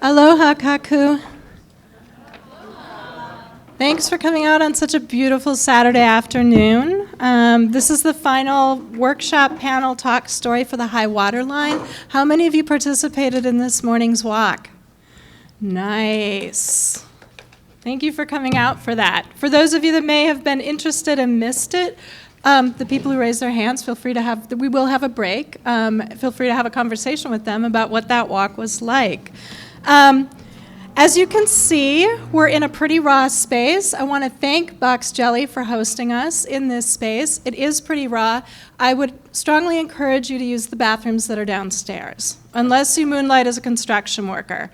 Aloha, Kaku. Thanks for coming out on such a beautiful Saturday afternoon. This is the final workshop panel talk story for the high water line. How many of you participated in this morning's walk? Nice. Thank you for coming out for that. For those of you that may have been interested and missed it, the people who raised their hands, we will have a break. Feel free to have a conversation with them about what that walk was like. As you can see, we're in a pretty raw space. I want to thank Box Jelly for hosting us in this space. It is pretty raw. I would strongly encourage you to use the bathrooms that are downstairs, unless you moonlight as a construction worker.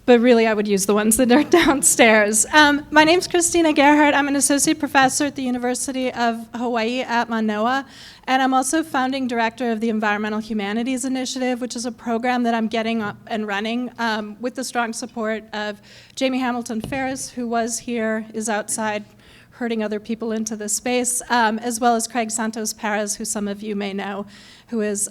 But really, I would use the ones that are downstairs. My name's Christina Gerhardt. I'm an associate professor at the University of Hawaii at Mānoa, and I'm also founding director of the Environmental Humanities Initiative, which is a program that I'm getting up and running with the strong support of Jamie Hamilton Ferris, who was here, is outside herding other people into this space, as well as Craig Santos Perez, who some of you may know, who is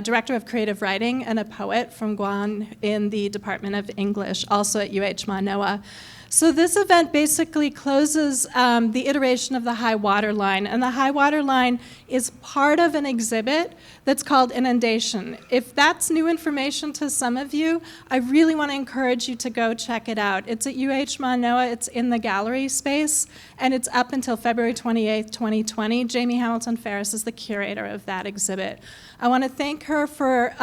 director of creative writing and a poet from Guam in the Department of English, also at UH Mānoa. So this event basically closes the iteration of the high water line, and the high water line is part of an exhibit that's called Inundation. If that's new information to some of you, I really want to encourage you to go check it out. It's at UH Mānoa, it's in the gallery space, and it's up until February 28th, 2020. Jamie Hamilton Ferris is the curator of that exhibit. I want to thank her for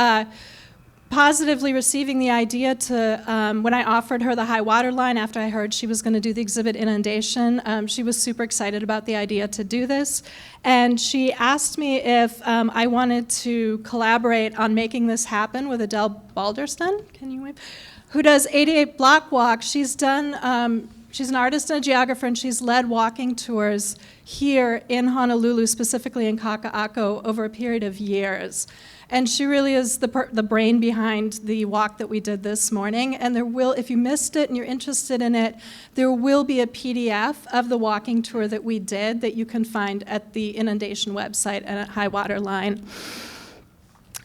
positively receiving the idea to, when I offered her the high water line after I heard she was going to do the exhibit Inundation, she was super excited about the idea to do this. And she asked me if I wanted to collaborate on making this happen with Adele Balderston, can you wave? Who does 88 Block Walk. She's done, she's an artist and a geographer, and she's led walking tours here in Honolulu, specifically in Kaka'ako, over a period of years. And she really is the brain behind the walk that we did this morning. And there will, if you missed it and you're interested in it, there will be a PDF of the walking tour that we did that you can find at the Inundation website and at High Water Line.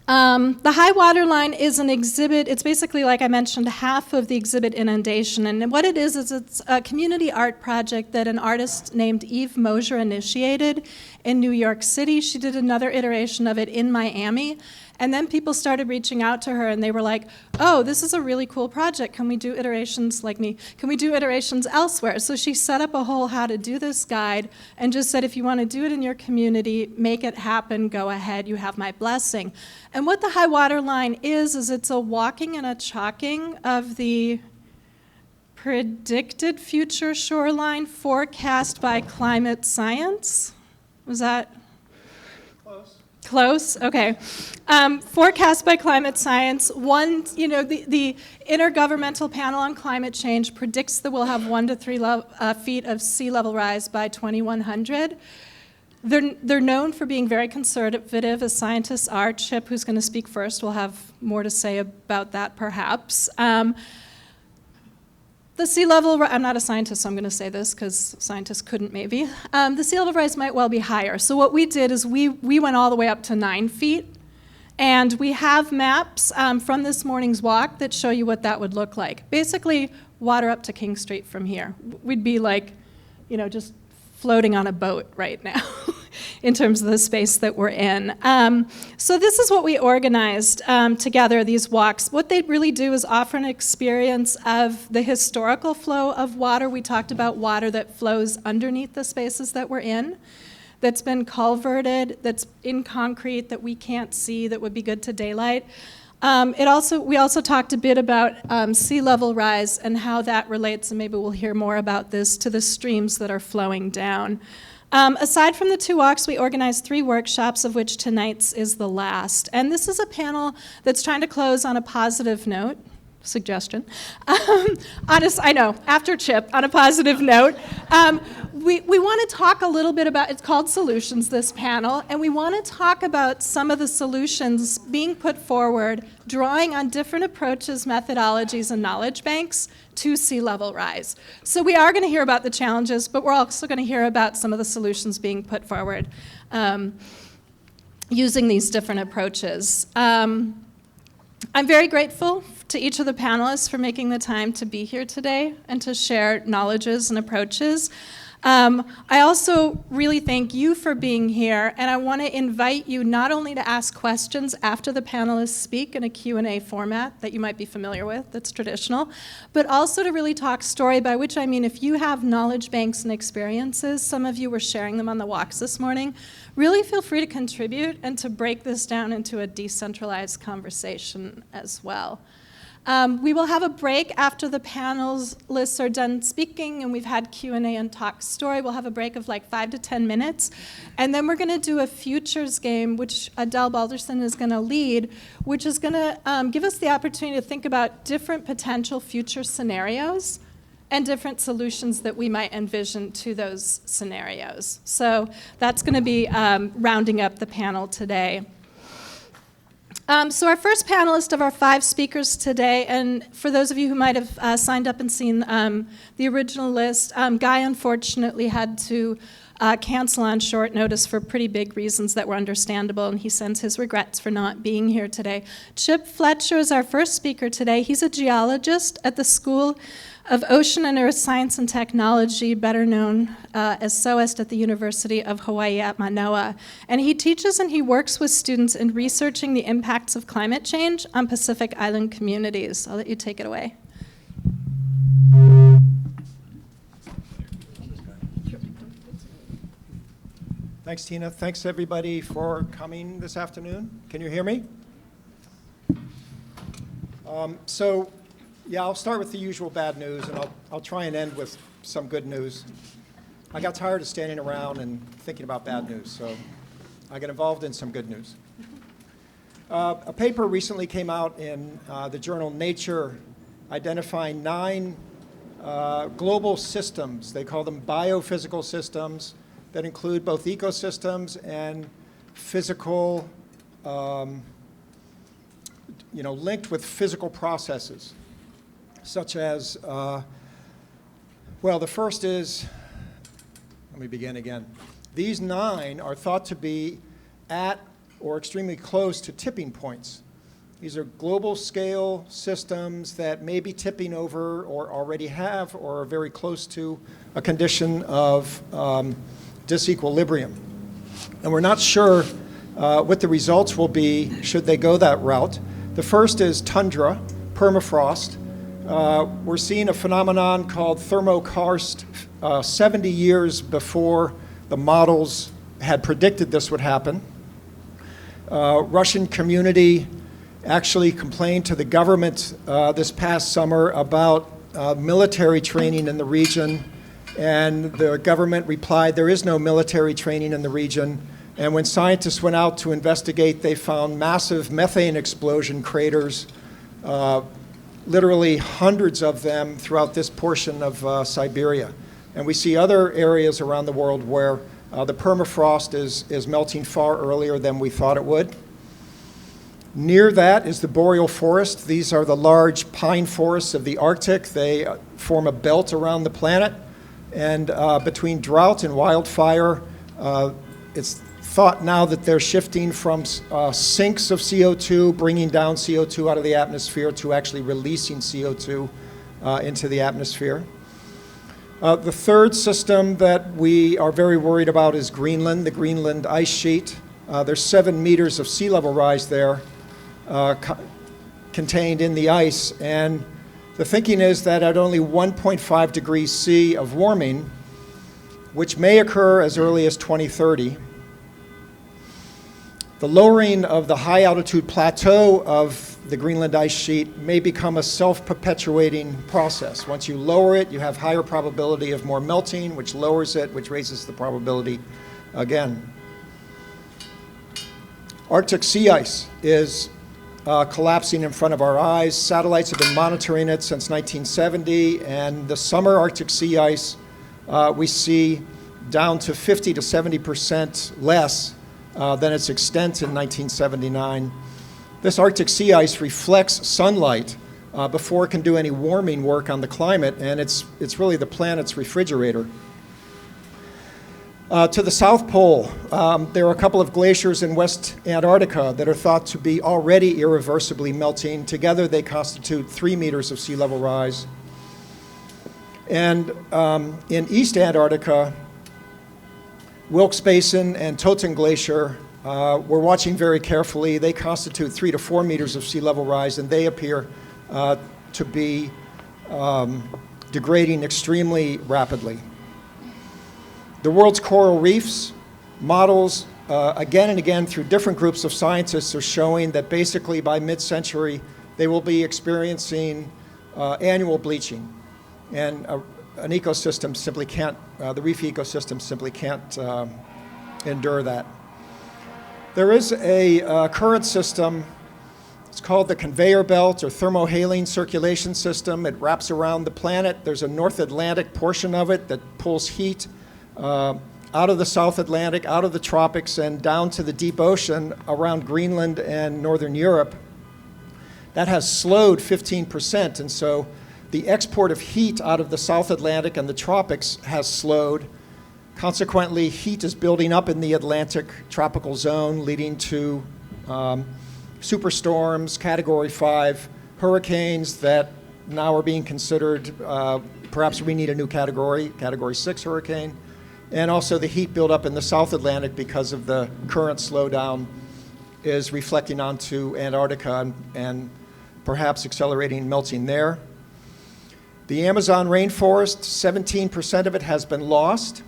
The High Water Line is an exhibit. It's basically, like I mentioned, half of the exhibit Inundation. And what it is it's a community art project that an artist named Eve Mosier initiated in New York City. She did another iteration of it in Miami. And then people started reaching out to her, and they were like, oh, this is a really cool project. Can we do iterations like me? Can we do iterations elsewhere? So she set up a whole how to do this guide and just said, if you want to do it in your community, make it happen, go ahead, you have my blessing. And what the high water line is it's a walking and a chalking of the predicted future shoreline forecast by climate science. Was that? Close? Okay. Forecast by climate science. The Intergovernmental Panel on Climate Change predicts that we'll have 1 to 3 feet of sea level rise by 2100. They're known for being very conservative, as scientists are. Chip, who's going to speak first, will have more to say about that, perhaps. The sea level, I'm not a scientist, so I'm going to say this because scientists couldn't maybe. The sea level rise might well be higher. So what we did is we went all the way up to 9 feet, and we have maps from this morning's walk that show you what that would look like. Basically, water up to King Street from here. We'd be like, just floating on a boat right now in terms of the space that we're in. So this is what we organized together, these walks. What they really do is offer an experience of the historical flow of water. We talked about water that flows underneath the spaces that we're in, that's been culverted, that's in concrete, that we can't see, that would be good to daylight. We also talked a bit about sea level rise and how that relates, and maybe we'll hear more about this, to the streams that are flowing down. Aside from the 2 walks, we organized 3 workshops, of which tonight's is the last. And this is a panel that's trying to close on a positive note. Suggestion. I know, after Chip, on a positive note. We want to talk a little bit about, it's called Solutions, this panel, and we want to talk about some of the solutions being put forward, drawing on different approaches, methodologies, and knowledge banks to sea level rise. So we are going to hear about the challenges, but we're also going to hear about some of the solutions being put forward using these different approaches. I'm very grateful to each of the panelists for making the time to be here today and to share knowledges and approaches. I also really thank you for being here, and I want to invite you not only to ask questions after the panelists speak in a Q&A format that you might be familiar with, that's traditional, but also to really talk story, by which I mean if you have knowledge banks and experiences, some of you were sharing them on the walks this morning, really feel free to contribute and to break this down into a decentralized conversation as well. We will have a break after the panelists are done speaking and we've had Q&A and talk story. We'll have a break of like 5 to 10 minutes. And then we're going to do a futures game, which Adele Balderson is going to lead, which is going to give us the opportunity to think about different potential future scenarios and different solutions that we might envision to those scenarios. So that's going to be rounding up the panel today. So our first panelist of our 5 speakers today, and for those of you who might have signed up and seen the original list, Guy unfortunately had to cancel on short notice for pretty big reasons that were understandable, and he sends his regrets for not being here today. Chip Fletcher is our first speaker today. He's a geologist at the School of Ocean and Earth Science and Technology, better known as SOEST at the University of Hawaii at Mānoa. And he teaches and he works with students in researching the impacts of climate change on Pacific Island communities. I'll let you take it away. Thanks, Tina. Thanks, everybody, for coming this afternoon. Can you hear me? Yeah, I'll start with the usual bad news, and I'll try and end with some good news. I got tired of standing around and thinking about bad news, so I got involved in some good news. A paper recently came out in the journal Nature identifying 9 global systems. They call them biophysical systems that include both ecosystems and physical, linked with physical processes. Such as, the first is, let me begin again. These 9 are thought to be at or extremely close to tipping points. These are global scale systems that may be tipping over or already have or are very close to a condition of disequilibrium. And we're not sure what the results will be should they go that route. The first is tundra, permafrost. We're seeing a phenomenon called thermokarst 70 years before the models had predicted this would happen. Russian community actually complained to the government this past summer about military training in the region, and the government replied, there is no military training in the region. And when scientists went out to investigate, they found massive methane explosion craters, literally hundreds of them throughout this portion of Siberia. And we see other areas around the world where the permafrost is melting far earlier than we thought it would. Near that is the boreal forest. These are the large pine forests of the Arctic. They form a belt around the planet. And between drought and wildfire, it's thought now that they're shifting from sinks of CO2, bringing down CO2 out of the atmosphere, to actually releasing CO2 into the atmosphere. The third system that we are very worried about is Greenland, the Greenland ice sheet. There's 7 meters of sea level rise there contained in the ice, and the thinking is that at only 1.5 degrees C of warming, which may occur as early as 2030, the lowering of the high altitude plateau of the Greenland ice sheet may become a self-perpetuating process. Once you lower it, you have higher probability of more melting, which lowers it, which raises the probability again. Arctic sea ice is collapsing in front of our eyes. Satellites have been monitoring it since 1970, and the summer Arctic sea ice we see down to 50 to 70% less than its extent in 1979. This Arctic sea ice reflects sunlight before it can do any warming work on the climate, and it's really the planet's refrigerator. To the South Pole, there are a couple of glaciers in West Antarctica that are thought to be already irreversibly melting. Together, they constitute 3 meters of sea level rise. And in East Antarctica, Wilkes Basin and Totten Glacier, we're watching very carefully. They constitute 3 to 4 meters of sea level rise, and they appear to be degrading extremely rapidly. The world's coral reefs, models again and again through different groups of scientists are showing that basically by mid-century they will be experiencing annual bleaching. And an ecosystem simply can't, the reef ecosystem simply can't endure that. There is a current system, it's called the conveyor belt or thermohaline circulation system. It wraps around the planet. There's a North Atlantic portion of it that pulls heat out of the South Atlantic, out of the tropics, and down to the deep ocean around Greenland and Northern Europe. That has slowed 15%, and so the export of heat out of the South Atlantic and the tropics has slowed. Consequently, heat is building up in the Atlantic tropical zone, leading to superstorms, Category 5 hurricanes that now are being considered, perhaps we need a new category, Category 6 hurricane. And also the heat buildup in the South Atlantic because of the current slowdown is reflecting onto Antarctica and perhaps accelerating melting there. The Amazon rainforest, 17% of it has been lost.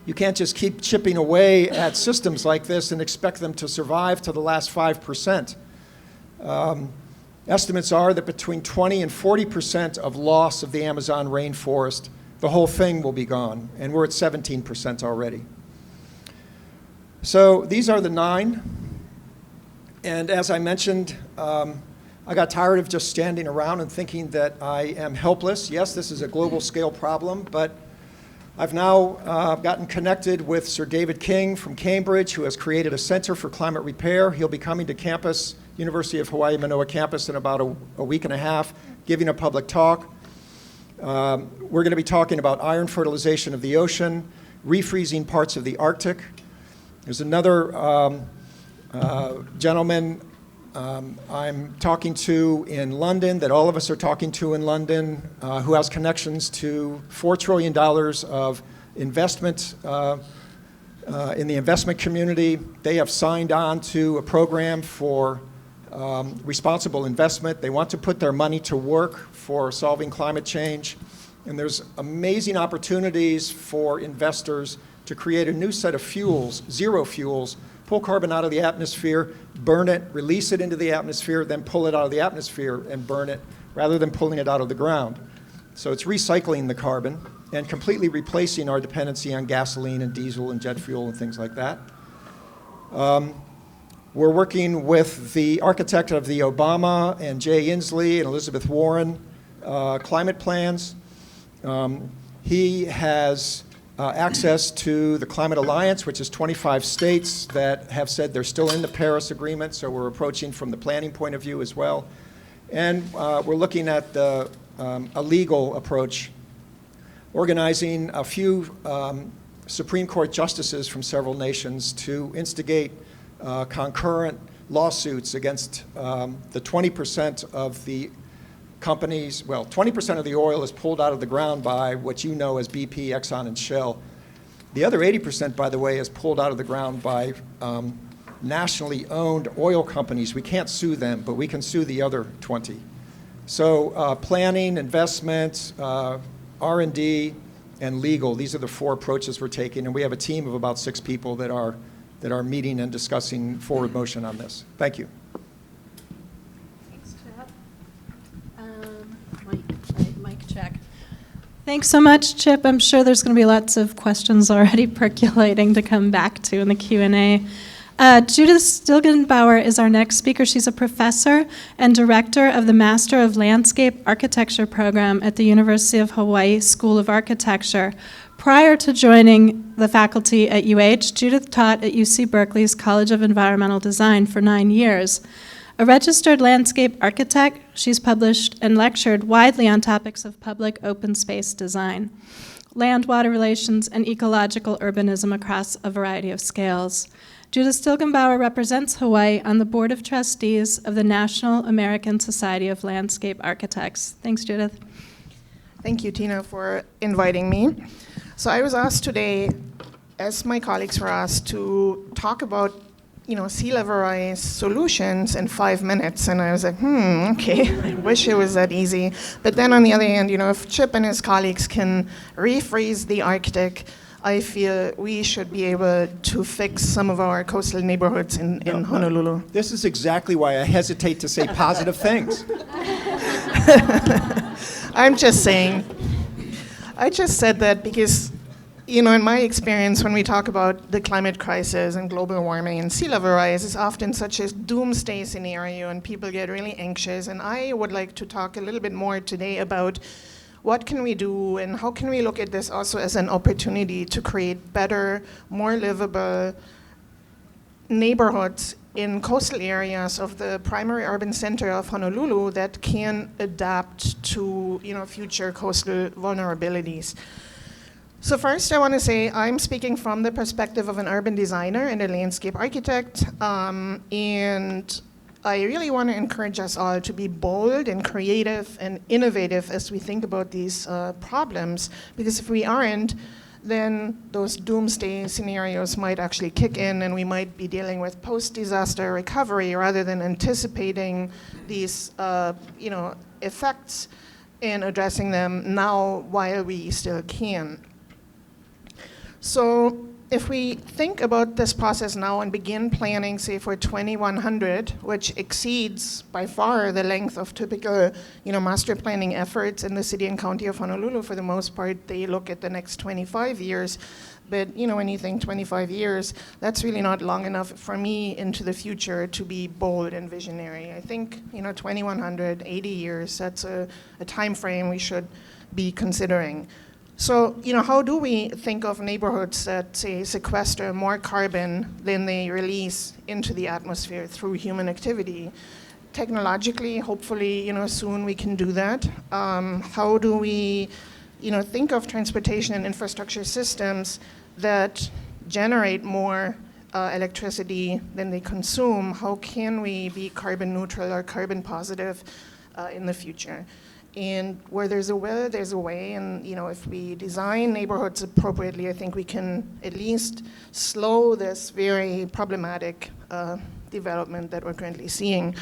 You can't just keep chipping away at systems like this and expect them to survive to the last 5%. Estimates are that between 20 and 40% of loss of the Amazon rainforest, the whole thing will be gone, and we're at 17% already. So these are the 9, and as I mentioned, I got tired of just standing around and thinking that I am helpless. Yes, this is a global scale problem, but I've now gotten connected with Sir David King from Cambridge, who has created a Center for Climate Repair. He'll be coming to campus, University of Hawaii Manoa campus, in about a week and a half, giving a public talk. We're going to be talking about iron fertilization of the ocean, refreezing parts of the Arctic. There's another gentleman I'm talking to in London, that all of us are talking to in London, who has connections to $4 trillion of investment in the investment community. They have signed on to a program for responsible investment. They want to put their money to work for solving climate change. And there's amazing opportunities for investors to create a new set of fuels, zero fuels, pull carbon out of the atmosphere, burn it, release it into the atmosphere, then pull it out of the atmosphere and burn it, rather than pulling it out of the ground. So it's recycling the carbon and completely replacing our dependency on gasoline and diesel and jet fuel and things like that. We're working with the architect of the Obama and Jay Inslee and Elizabeth Warren climate plans. He has access to the Climate Alliance, which is 25 states that have said they're still in the Paris Agreement, so we're approaching from the planning point of view as well. And we're looking at a legal approach, organizing a few Supreme Court justices from several nations to instigate concurrent lawsuits against the 20% of the companies, well, 20% of the oil is pulled out of the ground by what you know as BP, Exxon, and Shell. The other 80%, by the way, is pulled out of the ground by nationally owned oil companies. We can't sue them, but we can sue the other 20. So planning, investment, R&D, and legal, these are the 4 approaches we're taking, and we have a team of about 6 people that are meeting and discussing forward motion on this. Thank you. Mic check. Thanks so much, Chip. I'm sure there's going to be lots of questions already percolating to come back to in the Q&A. Judith Stilgenbauer is our next speaker. She's a professor and director of the Master of Landscape Architecture program at the University of Hawaii School of Architecture. Prior to joining the faculty at UH, Judith taught at UC Berkeley's College of Environmental Design for 9 years. A registered landscape architect, she's published and lectured widely on topics of public open space design. land, water relations, and ecological urbanism across a variety of scales. Judith Stilgenbauer represents Hawaii on the Board of Trustees of the National American Society of Landscape Architects. Thanks, Judith. Thank you, Tina, for inviting me. So I was asked today, as my colleagues were asked, to talk about sea level rise solutions in 5 minutes. And I was like, okay, I wish it was that easy. But then on the other hand, if Chip and his colleagues can refreeze the Arctic, I feel we should be able to fix some of our coastal neighborhoods in Honolulu. This is exactly why I hesitate to say positive things. I'm just saying. I just said that because, in my experience, when we talk about the climate crisis and global warming and sea level rise, it's often such a doomsday scenario and people get really anxious. And I would like to talk a little bit more today about what can we do and how can we look at this also as an opportunity to create better, more livable neighborhoods in coastal areas of the primary urban center of Honolulu that can adapt to future coastal vulnerabilities. So first I want to say I'm speaking from the perspective of an urban designer and a landscape architect, and I really want to encourage us all to be bold and creative and innovative as we think about these problems, because if we aren't, then those doomsday scenarios might actually kick in and we might be dealing with post-disaster recovery rather than anticipating these effects and addressing them now while we still can. So if we think about this process now and begin planning, say, for 2100, which exceeds by far the length of typical, master planning efforts in the city and county of Honolulu, for the most part, they look at the next 25 years. But, when you think 25 years, that's really not long enough for me into the future to be bold and visionary. I think, 2100, 80 years, that's a time frame we should be considering. So, how do we think of neighborhoods that, say, sequester more carbon than they release into the atmosphere through human activity? Technologically, hopefully, soon we can do that. How do we, think of transportation and infrastructure systems that generate more electricity than they consume? How can we be carbon neutral or carbon positive in the future? And where there's a will, there's a way. And if we design neighborhoods appropriately, I think we can at least slow this very problematic development that we're currently seeing.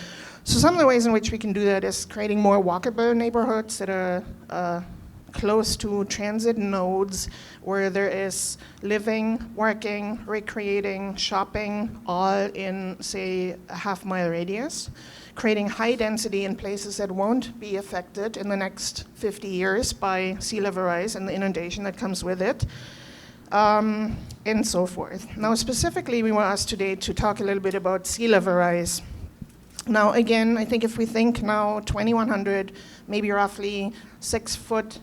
So some of the ways in which we can do that is creating more walkable neighborhoods that are close to transit nodes where there is living, working, recreating, shopping, all in, say, a half-mile radius. Creating high density in places that won't be affected in the next 50 years by sea level rise and the inundation that comes with it, and so forth. Now, specifically, we were asked today to talk a little bit about sea level rise. Now, again, I think if we think now 2100, maybe roughly 6 foot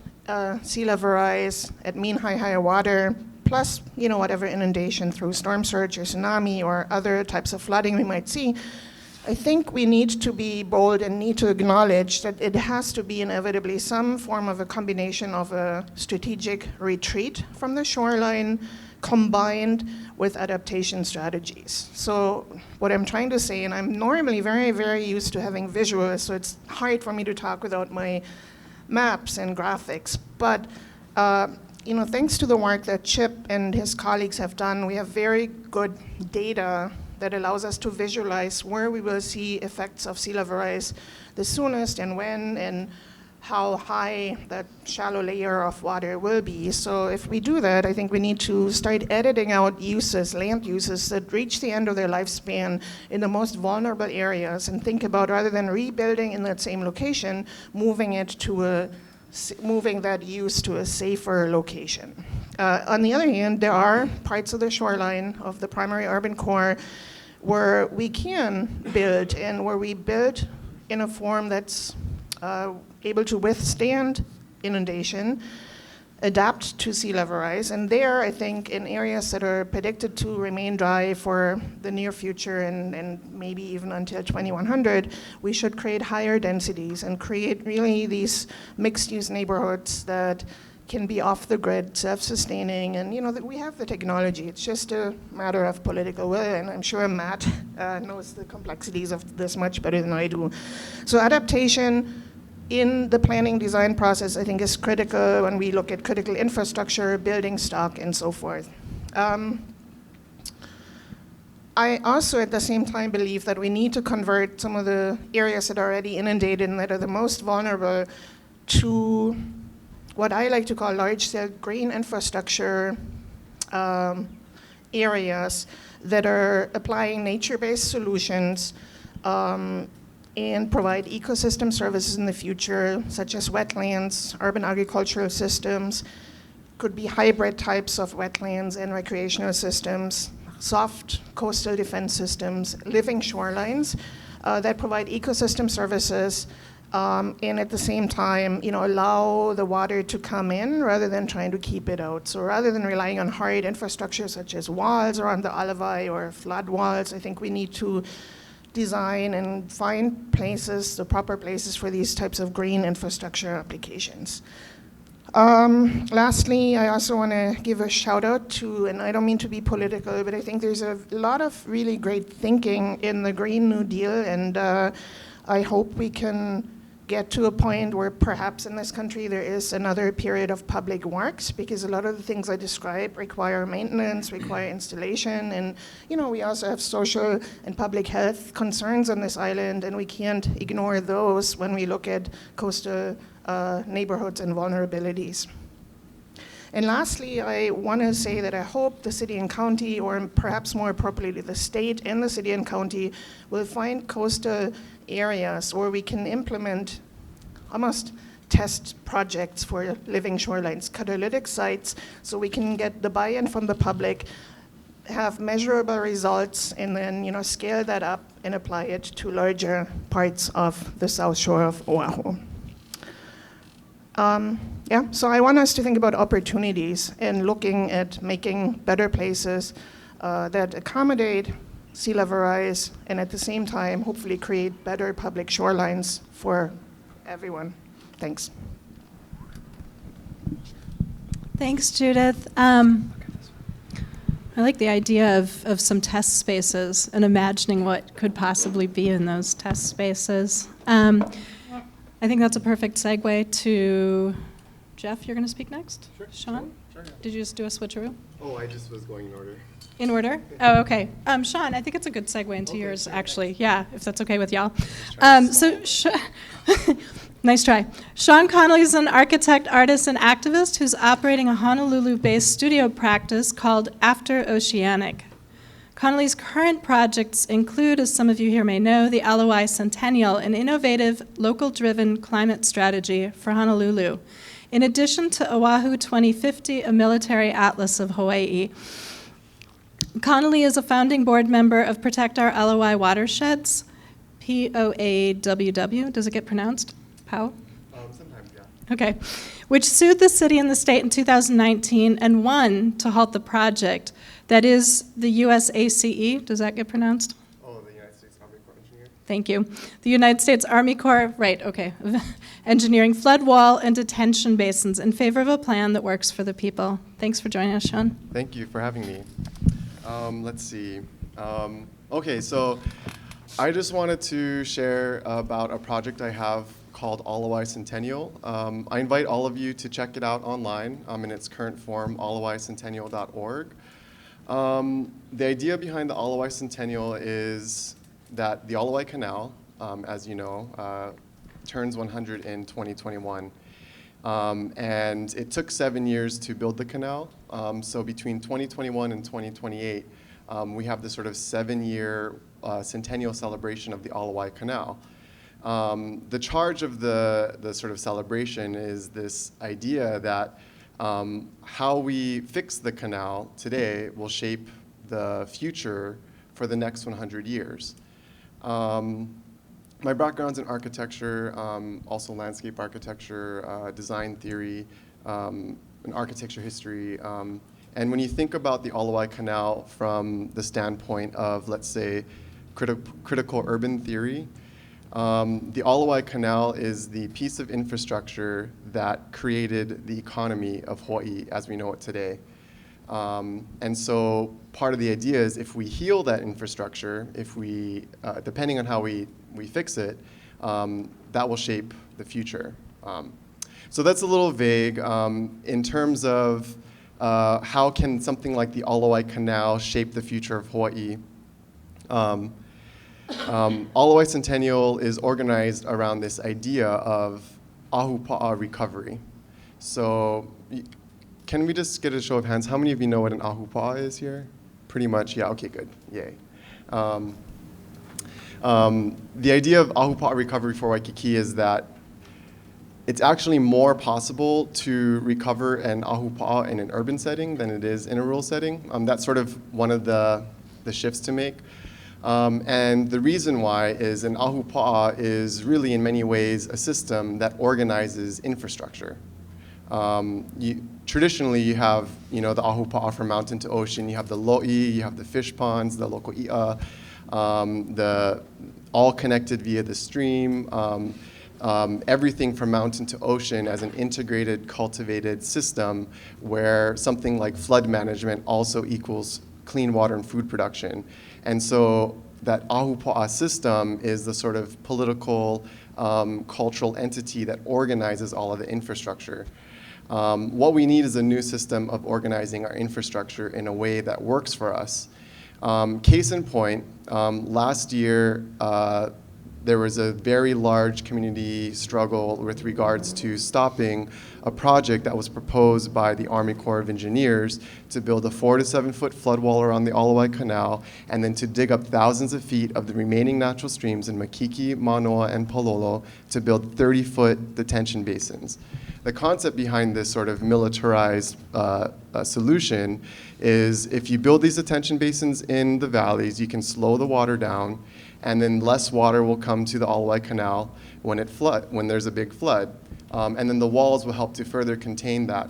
sea level rise at mean high water, plus, whatever inundation through storm surge or tsunami or other types of flooding we might see, I think we need to be bold and need to acknowledge that it has to be inevitably some form of a combination of a strategic retreat from the shoreline combined with adaptation strategies. So what I'm trying to say, and I'm normally very, very used to having visuals, so it's hard for me to talk without my maps and graphics, but thanks to the work that Chip and his colleagues have done, we have very good data that allows us to visualize where we will see effects of sea level rise the soonest and when and how high that shallow layer of water will be. So if we do that, I think we need to start editing out uses, land uses that reach the end of their lifespan in the most vulnerable areas and think about, rather than rebuilding in that same location, moving that use to a safer location. On the other hand, there are parts of the shoreline of the primary urban core where we can build and where we build in a form that's able to withstand inundation, adapt to sea level rise. And there, I think, in areas that are predicted to remain dry for the near future and maybe even until 2100, we should create higher densities and create really these mixed-use neighborhoods that can be off the grid, self-sustaining, and that we have the technology. It's just a matter of political will, and I'm sure Matt knows the complexities of this much better than I do. So adaptation in the planning design process, I think, is critical when we look at critical infrastructure, building stock, and so forth. I also, at the same time, believe that we need to convert some of the areas that are already inundated and that are the most vulnerable to what I like to call large-scale green infrastructure areas that are applying nature-based solutions and provide ecosystem services in the future, such as wetlands, urban agricultural systems, could be hybrid types of wetlands and recreational systems, soft coastal defense systems, living shorelines that provide ecosystem services and at the same time, allow the water to come in rather than trying to keep it out. So rather than relying on hard infrastructure such as walls around the Alavai or flood walls, I think we need to design and find places, the proper places for these types of green infrastructure applications. Lastly, I also want to give a shout out to, and I don't mean to be political, but I think there's a lot of really great thinking in the Green New Deal, and I hope we can get to a point where perhaps in this country there is another period of public works, because a lot of the things I describe require maintenance, require installation, and we also have social and public health concerns on this island, and we can't ignore those when we look at coastal neighborhoods and vulnerabilities. And lastly, I want to say that I hope the city and county, or perhaps more appropriately the state and the city and county, will find coastal areas where we can implement almost test projects for living shorelines, catalytic sites, so we can get the buy-in from the public, have measurable results, and then scale that up and apply it to larger parts of the south shore of Oahu. So I want us to think about opportunities and looking at making better places that accommodate sea level rise and at the same time hopefully create better public shorelines for everyone. Thanks. Thanks, Judith. I like the idea of some test spaces and imagining what could possibly be in those test spaces. I think that's a perfect segue to Jeff. You're going to speak next? Sure. Sean? Sure, yeah. Did you just do a switcheroo? Oh, I just was going in order. In order? Oh, okay. Sean, I think it's a good segue into Okay, yours, sure. actually. Yeah, if that's okay with y'all. Nice try. Nice try. Sean Connolly is an architect, artist, and activist who's operating a Honolulu-based studio practice called After Oceanic. Connolly's current projects include, as some of you here may know, the Wai Centennial, an innovative, local-driven climate strategy for Honolulu, in addition to Oahu 2050, a military atlas of Hawaii. Connolly is a founding board member of Protect Our LOI Watersheds, POAWW. Does it get pronounced? POW? Sometimes, yeah. Okay. Which sued the city and the state in 2019 and won to halt the project. That is the USACE. Does that get pronounced? Oh, the United States Army Corps of Engineers. Thank you. The United States Army Corps, right, okay. Engineering flood wall and detention basins in favor of a plan that works for the people. Thanks for joining us, Sean. Thank you for having me. Let's see. Okay, so I just wanted to share about a project I have called Wai Centennial. I invite all of you to check it out online in its current form, allawaicentennial.org. The idea behind the Wai Centennial is that the Wai Canal, as you know, turns 100 in 2021. And it took 7 years to build the canal. So between 2021 and 2028, we have this sort of 7-year centennial celebration of the Wai Canal. The charge of the sort of celebration is this idea that how we fix the canal today will shape the future for the next 100 years. My background's in architecture, also landscape architecture, design theory, and architecture history. And when you think about the Wai Canal from the standpoint of, let's say, critical urban theory, The Alawai Canal is the piece of infrastructure that created the economy of Hawaii as we know it today. And so part of the idea is if we heal that infrastructure, if we, depending on how we fix it, that will shape the future. So that's a little vague in terms of how can something like the Alawai Canal shape the future of Hawaii. Wai Centennial is organized around this idea of Agua Recovery. So can we just get a show of hands? How many of you know what an Agua is here? Pretty much, yeah, okay, good, yay. The idea of Agua Recovery for Waikiki is that it's actually more possible to recover an ahupa'a in an urban setting than it is in a rural setting. That's sort of one of the shifts to make. And the reason why is an ahupa'a is really in many ways a system that organizes infrastructure. Traditionally, you have the ahupa'a from mountain to ocean. You have the lo'i, you have the fish ponds, the loko i'a, all connected via the stream. Everything from mountain to ocean as an integrated, cultivated system where something like flood management also equals clean water and food production. And so that ahupa'a system is the sort of political, cultural entity that organizes all of the infrastructure. What we need is a new system of organizing our infrastructure in a way that works for us. Case in point, last year, there was a very large community struggle with regards to stopping a project that was proposed by the Army Corps of Engineers to build a 4 to 7 foot flood wall around the Alawai Canal and then to dig up thousands of feet of the remaining natural streams in Makiki, Mānoa, and Palolo to build 30-foot detention basins. The concept behind this sort of militarized solution is if you build these detention basins in the valleys, you can slow the water down, and then less water will come to the Alawai Canal when there's a big flood. And then the walls will help to further contain that.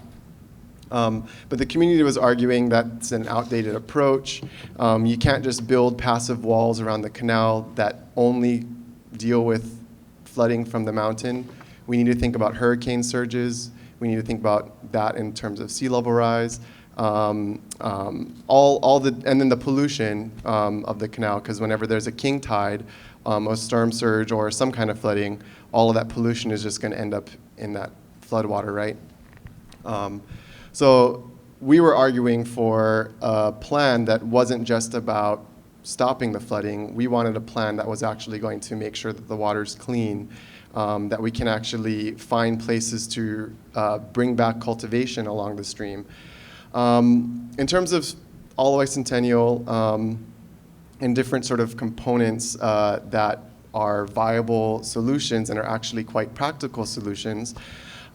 But the community was arguing that it's an outdated approach. You can't just build passive walls around the canal that only deal with flooding from the mountain. We need to think about hurricane surges. We need to think about that in terms of sea level rise. And then the pollution of the canal, because whenever there's a king tide, a storm surge, or some kind of flooding, all of that pollution is just going to end up in that floodwater, right? So we were arguing for a plan that wasn't just about stopping the flooding. We wanted a plan that was actually going to make sure that the water's clean, that we can actually find places to bring back cultivation along the stream. In terms of Wai Centennial and different sort of components that are viable solutions and are actually quite practical solutions,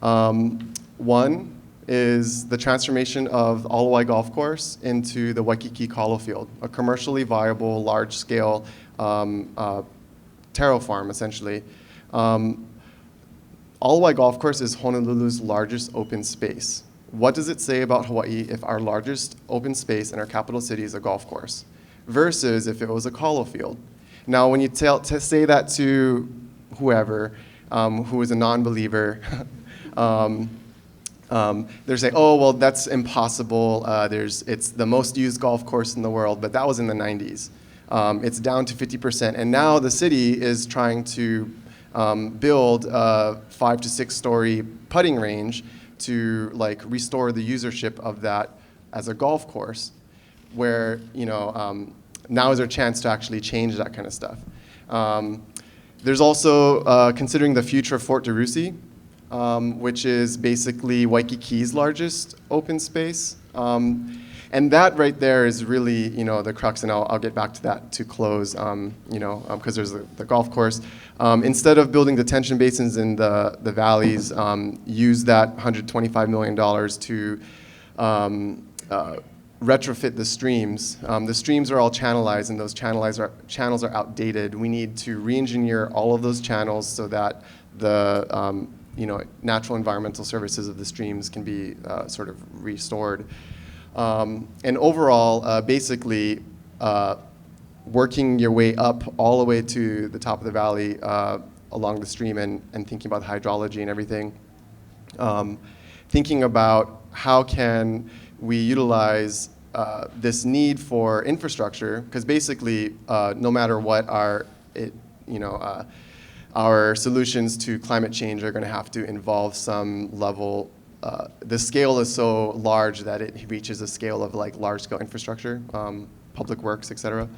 one is the transformation of Alawai Golf Course into the Waikiki Kalo Field, a commercially viable, large-scale taro farm, essentially. Alawai Golf Course is Honolulu's largest open space. What does it say about Hawaii if our largest open space in our capital city is a golf course versus if it was a kalo field? Now, when you say that to whoever who is a non-believer, they're saying, oh, well, that's impossible. It's the most used golf course in the world, but that was in the 90s. It's down to 50%, and now the city is trying to build a 5 to 6 story putting range to restore the usership of that as a golf course, where now is our chance to actually change that kind of stuff. There's also considering the future of Fort DeRussy, which is basically Waikiki's largest open space. And that right there is really, the crux, and I'll get back to that to close, because there's the golf course. Instead of building detention basins in the valleys, use that $125 million to retrofit the streams. The streams are all channelized, and those channels are outdated. We need to re-engineer all of those channels so that the natural environmental services of the streams can be sort of restored. And overall, basically, working your way up all the way to the top of the valley along the stream and thinking about hydrology and everything. Thinking about how can we utilize this need for infrastructure, because basically, no matter what our solutions to climate change are going to have to involve some level. The scale is so large that it reaches a scale of like large-scale infrastructure, public works, etc.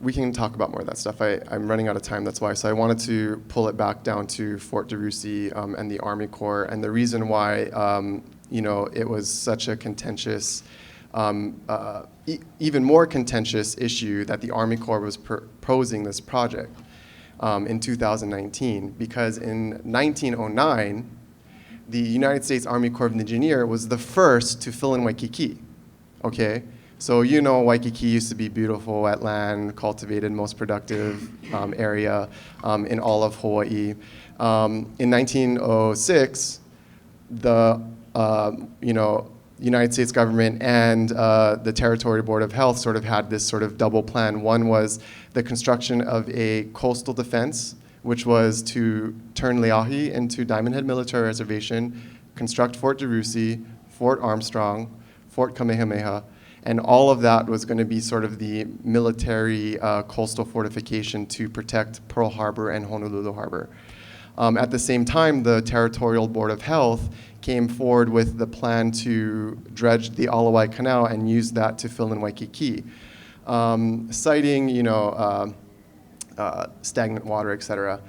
We can talk about more of that stuff. I'm running out of time, that's why. So I wanted to pull it back down to Fort DeRussy and the Army Corps, and the reason why it was such a contentious, even more contentious issue that the Army Corps was proposing this project in 2019, because in 1909, the United States Army Corps of Engineers was the first to fill in Waikiki, okay? So Waikiki used to be beautiful, wetland, cultivated, most productive area in all of Hawaii. In 1906, the United States government and the Territory Board of Health sort of had this sort of double plan. One was the construction of a coastal defense, which was to turn Leahi into Diamond Head Military Reservation, construct Fort DeRussy, Fort Armstrong, Fort Kamehameha, and all of that was going to be sort of the military coastal fortification to protect Pearl Harbor and Honolulu Harbor. At the same time, the Territorial Board of Health came forward with the plan to dredge the Alawai Canal and use that to fill in Waikiki, citing, stagnant water, etc.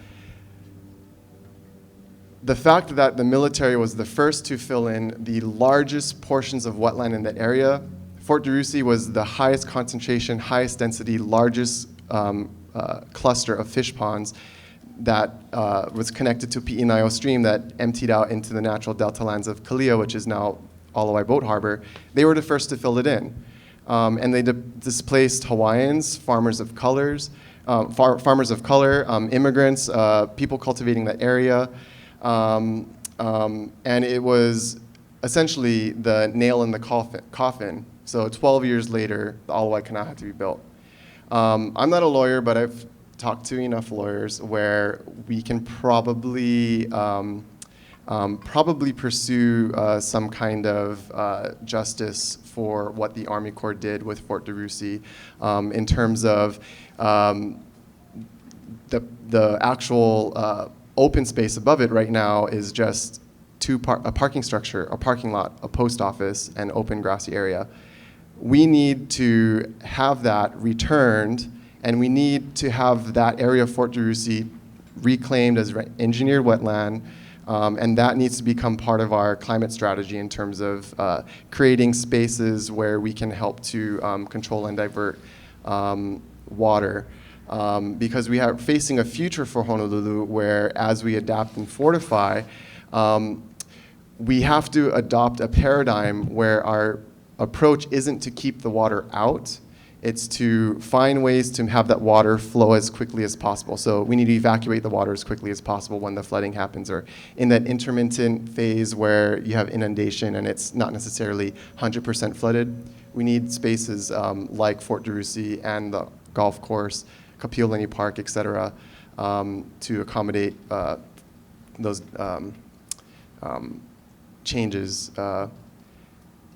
The fact that the military was the first to fill in the largest portions of wetland in that area, Fort DeRussy was the highest concentration, highest density, largest cluster of fish ponds that was connected to Pi'inaio Stream that emptied out into the natural delta lands of Kalia, which is now Alawai Boat Harbor. They were the first to fill it in. And they displaced Hawaiians, farmers of color, immigrants, people cultivating that area. And it was essentially the nail in the coffin. So 12 years later, the Alawai Canal had to be built. I'm not a lawyer, but I've talked to enough lawyers where we can probably pursue some kind of justice for what the Army Corps did with Fort DeRussy in terms of the actual open space above it right now is just a parking structure, a parking lot, a post office, and open grassy area. We need to have that returned, and we need to have that area of Fort DeRussy reclaimed as engineered wetland, and that needs to become part of our climate strategy in terms of creating spaces where we can help to control and divert water. Because we are facing a future for Honolulu where, as we adapt and fortify, we have to adopt a paradigm where our approach isn't to keep the water out, it's to find ways to have that water flow as quickly as possible. So we need to evacuate the water as quickly as possible when the flooding happens, or in that intermittent phase where you have inundation and it's not necessarily 100% flooded. We need spaces like Fort DeRussy and the golf course, Kapiolani Park, et cetera, to accommodate those changes.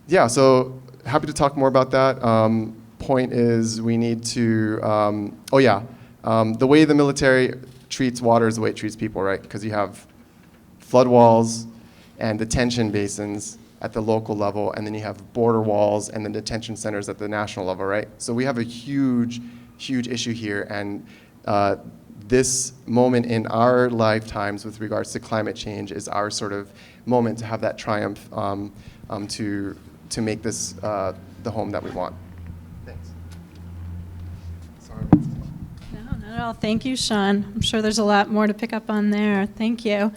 Yeah, so happy to talk more about that. Point is we need to, the way the military treats water is the way it treats people, right? Because you have flood walls and detention basins at the local level, and then you have border walls and then detention centers at the national level, right? So we have a huge issue here, and this moment in our lifetimes with regards to climate change is our sort of moment to have that triumph to make this the home that we want. Thanks. Sorry. No, not at all. Thank you, Sean. I'm sure there's a lot more to pick up on there. Thank you.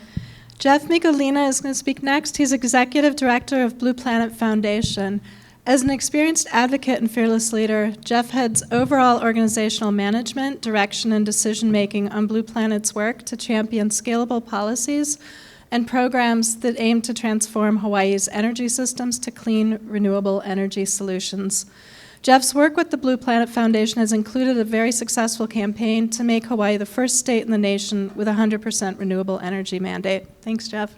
Jeff Michelina is going to speak next. He's Executive Director of Blue Planet Foundation. As an experienced advocate and fearless leader, Jeff heads overall organizational management, direction, and decision-making on Blue Planet's work to champion scalable policies and programs that aim to transform Hawaii's energy systems to clean, renewable energy solutions. Jeff's work with the Blue Planet Foundation has included a very successful campaign to make Hawaii the first state in the nation with a 100% renewable energy mandate. Thanks, Jeff.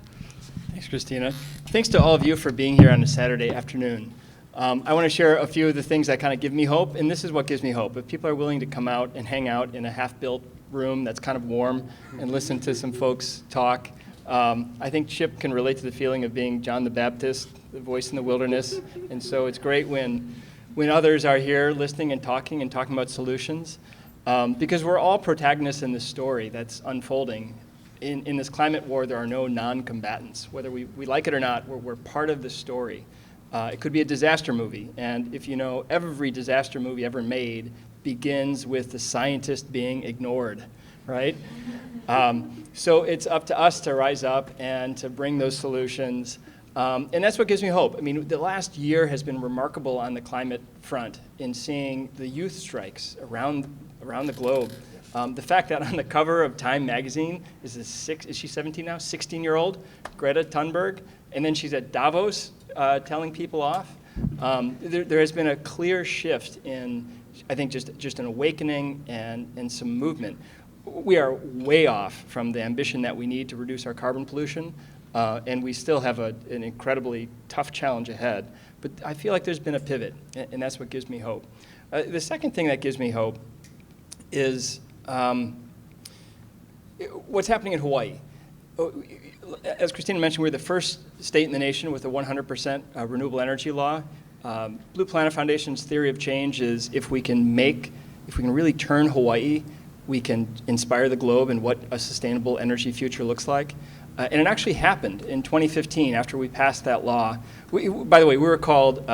Thanks, Christina. Thanks to all of you for being here on a Saturday afternoon. I want to share a few of the things that kind of give me hope, and this is what gives me hope. If people are willing to come out and hang out in a half-built room that's kind of warm and listen to some folks talk, I think Chip can relate to the feeling of being John the Baptist, the voice in the wilderness, and so it's great when others are here listening and talking about solutions, because we're all protagonists in this story that's unfolding. In this climate war, there are no non-combatants. Whether we like it or not, we're part of the story. It could be a disaster movie, and if you know, every disaster movie ever made begins with the scientist being ignored, right? So it's up to us to rise up and to bring those solutions, and that's what gives me hope. I mean, the last year has been remarkable on the climate front in seeing the youth strikes around the globe. The fact that on the cover of Time magazine is she 17 now? 16-year-old Greta Thunberg, and then she's at Davos telling people off. There has been a clear shift in, I think, just an awakening and some movement. We are way off from the ambition that we need to reduce our carbon pollution, and we still have an incredibly tough challenge ahead. But I feel like there's been a pivot, and that's what gives me hope. The second thing that gives me hope is what's happening in Hawaii. As Christina mentioned, we're the first state in the nation with a 100% renewable energy law. Blue Planet Foundation's theory of change is if we can really turn Hawaii, we can inspire the globe in what a sustainable energy future looks like. And it actually happened in 2015 after we passed that law. By the way, we were called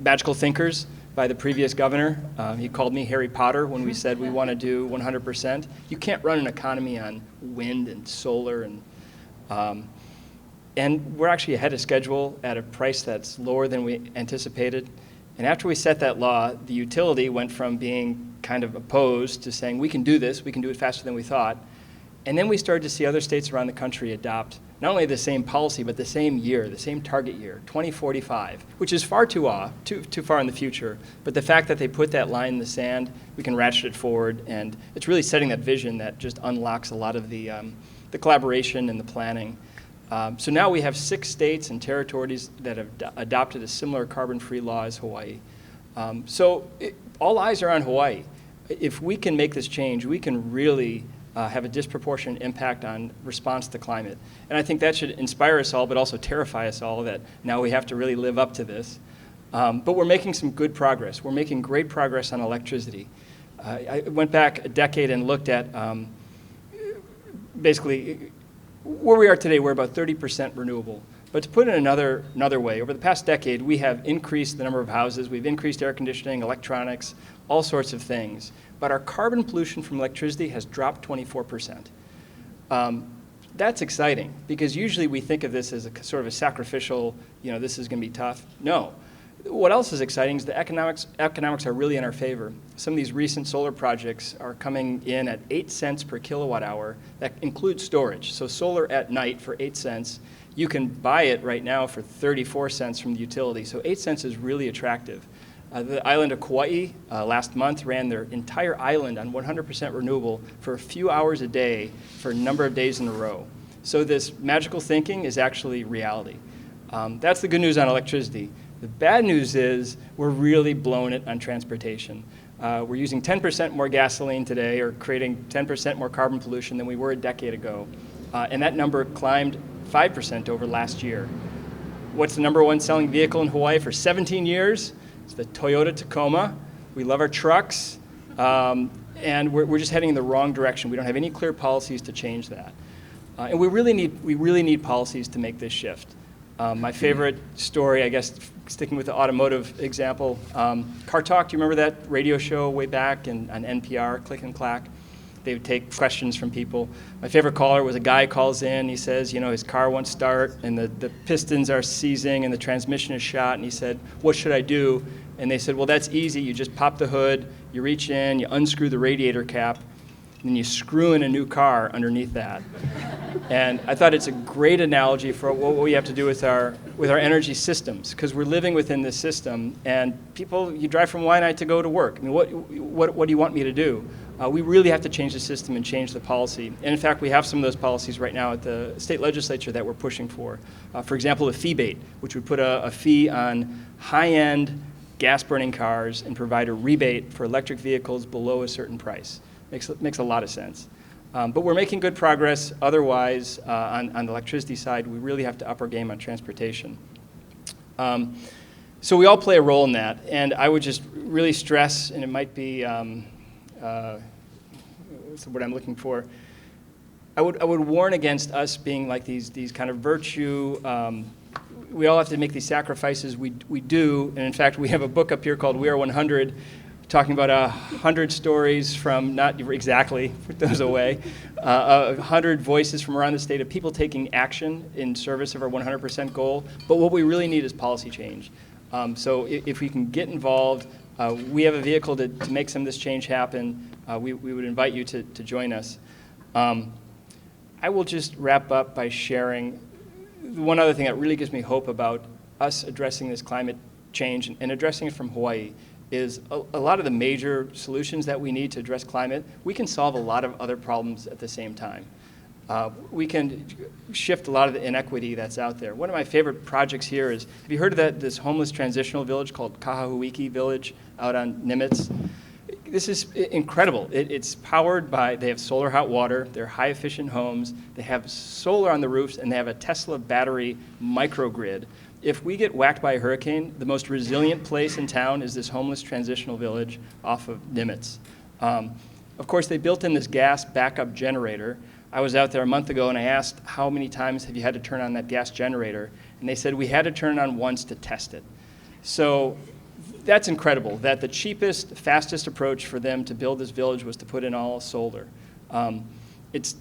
magical thinkers by the previous governor. He called me Harry Potter when we said we want to do 100%. You can't run an economy on wind and solar, and we're actually ahead of schedule at a price that's lower than we anticipated. And after we set that law, the utility went from being kind of opposed to saying, we can do this, we can do it faster than we thought. And then we started to see other states around the country adopt not only the same policy, but the same year, the same target year, 2045, which is far too far in the future. But the fact that they put that line in the sand, we can ratchet it forward, and it's really setting that vision that just unlocks a lot of the collaboration and the planning. So now we have 6 states and territories that have adopted a similar carbon-free law as Hawaii. All eyes are on Hawaii. If we can make this change, we can really have a disproportionate impact on response to climate. And I think that should inspire us all, but also terrify us all that now we have to really live up to this. But we're making some good progress. We're making great progress on electricity. I went back a decade and looked at basically where we are today. We're about 30% renewable. But to put it another way, over the past decade, we have increased the number of houses, we've increased air conditioning, electronics, all sorts of things. But our carbon pollution from electricity has dropped 24%. That's exciting, because usually we think of this as a sort of a sacrificial, this is going to be tough. No. What else is exciting is the economics are really in our favor. Some of these recent solar projects are coming in at 8 cents per kilowatt hour. That includes storage. So solar at night for 8 cents. You can buy it right now for 34 cents from the utility. So 8 cents is really attractive. The island of Kauai last month ran their entire island on 100% renewable for a few hours a day for a number of days in a row. So this magical thinking is actually reality. That's the good news on electricity. The bad news is we're really blowing it on transportation. We're using 10% more gasoline today, or creating 10% more carbon pollution than we were a decade ago. And that number climbed 5% over last year. What's the number one selling vehicle in Hawaii for 17 years? It's the Toyota Tacoma. We love our trucks, and we're just heading in the wrong direction. We don't have any clear policies to change that. And we really need policies to make this shift. My favorite story, I guess, sticking with the automotive example, Car Talk, do you remember that radio show way back on NPR, Click and Clack? They would take questions from people. My favorite caller was a guy calls in, he says, his car won't start, and the pistons are seizing, and the transmission is shot, and he said, what should I do? And they said, well, that's easy. You just pop the hood, you reach in, you unscrew the radiator cap, and then you screw in a new car underneath that. And I thought it's a great analogy for what we have to do with our energy systems, because we're living within this system, and people, you drive from Waianae to go to work. I mean, what do you want me to do? We really have to change the system and change the policy. And in fact, we have some of those policies right now at the state legislature that we're pushing for. For example, a fee bait, which would put a fee on high-end gas-burning cars and provide a rebate for electric vehicles below a certain price. Makes a lot of sense. But we're making good progress. Otherwise, on the electricity side, we really have to up our game on transportation. So we all play a role in that. And I would just really stress, and it might be, what's the word I'm looking for? I would warn against us being like these kind of virtue. We all have to make these sacrifices. We do. And in fact, we have a book up here called We Are 100, talking about 100 stories from, not exactly, put those away, 100 voices from around the state of people taking action in service of our 100% goal. But what we really need is policy change. So if we can get involved, we have a vehicle to make some of this change happen. We would invite you to join us. I will just wrap up by sharing one other thing that really gives me hope about us addressing this climate change and addressing it from Hawaii is a lot of the major solutions that we need to address climate. We can solve a lot of other problems at the same time. We can shift a lot of the inequity that's out there. One of my favorite projects here is, have you heard of this homeless transitional village called Kahahuiki Village out on Nimitz? This is incredible. It's powered by, they have solar hot water, they're high efficient homes, they have solar on the roofs, and they have a Tesla battery microgrid. If we get whacked by a hurricane, the most resilient place in town is this homeless transitional village off of Nimitz. Of course, they built in this gas backup generator. I was out there a month ago and I asked, how many times have you had to turn on that gas generator? And they said, we had to turn it on once to test it. So that's incredible, that the cheapest, fastest approach for them to build this village was to put in all solar. It's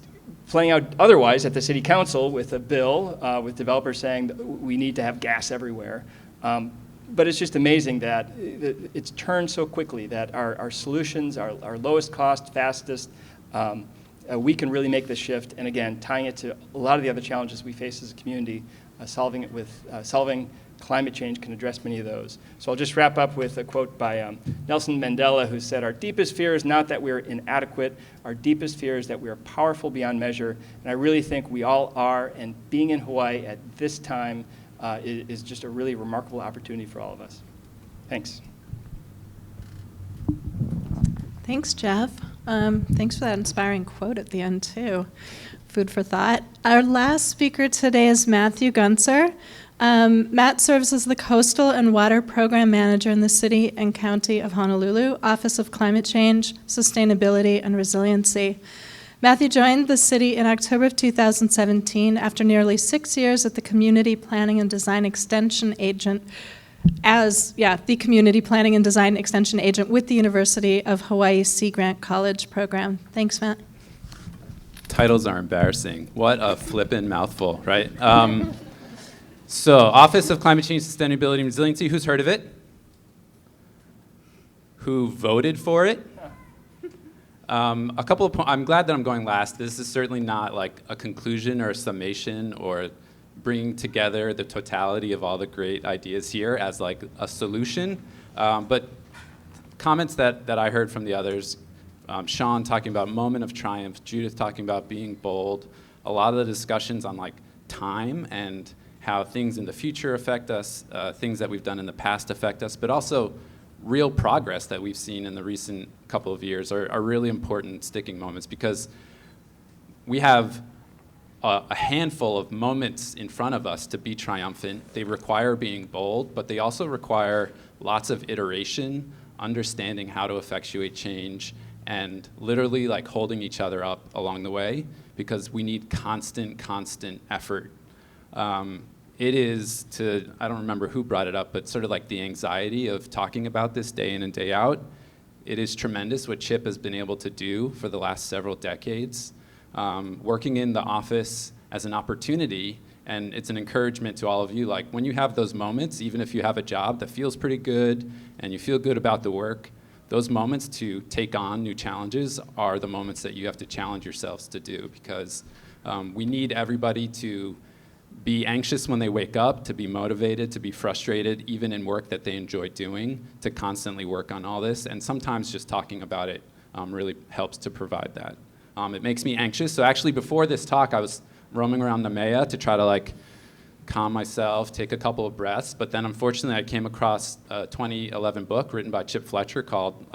playing out otherwise at the city council with a bill with developers saying that we need to have gas everywhere. But it's just amazing that it's turned so quickly, that our solutions, our lowest cost, fastest, we can really make this shift. And again, tying it to a lot of the other challenges we face as a community, solving climate change can address many of those. So I'll just wrap up with a quote by Nelson Mandela, who said, "Our deepest fear is not that we are inadequate. Our deepest fear is that we are powerful beyond measure." And I really think we all are, and being in Hawaii at this time is just a really remarkable opportunity for all of us. Thanks. Thanks, Jeff. Thanks for that inspiring quote at the end, too. Food for thought. Our last speaker today is Matthew Gunther. Matt serves as the Coastal and Water Program Manager in the City and County of Honolulu, Office of Climate Change, Sustainability, and Resiliency. Matthew joined the city in October of 2017 after nearly 6 years at the Community Planning and Design Extension Agent the Community Planning and Design Extension Agent with the University of Hawaii Sea Grant College program. Thanks, Matt. Titles are embarrassing. What a flippin' mouthful, right? So, Office of Climate Change, Sustainability, and Resiliency, who's heard of it? Who voted for it? A couple of I'm glad that I'm going last. This is certainly not like a conclusion or a summation or bringing together the totality of all the great ideas here as like a solution. But comments that I heard from the others, Sean talking about moment of triumph, Judith talking about being bold, a lot of the discussions on like time and how things in the future affect us, things that we've done in the past affect us, but also real progress that we've seen in the recent couple of years are really important sticking moments, because we have a handful of moments in front of us to be triumphant. They require being bold, but they also require lots of iteration, understanding how to effectuate change, and literally like holding each other up along the way, because we need constant effort. It is I don't remember who brought it up, but sort of like the anxiety of talking about this day in and day out. It is tremendous what Chip has been able to do for the last several decades. Working in the office as an opportunity, and it's an encouragement to all of you, like when you have those moments, even if you have a job that feels pretty good and you feel good about the work, those moments to take on new challenges are the moments that you have to challenge yourselves to do, because We need everybody to be anxious when they wake up, to be motivated, to be frustrated, even in work that they enjoy doing, to constantly work on all this. And sometimes just talking about it really helps to provide that. It makes me anxious. So actually before this talk, I was roaming around Nemea to try to calm myself, take a couple of breaths. But then unfortunately I came across a 2011 book written by Chip Fletcher called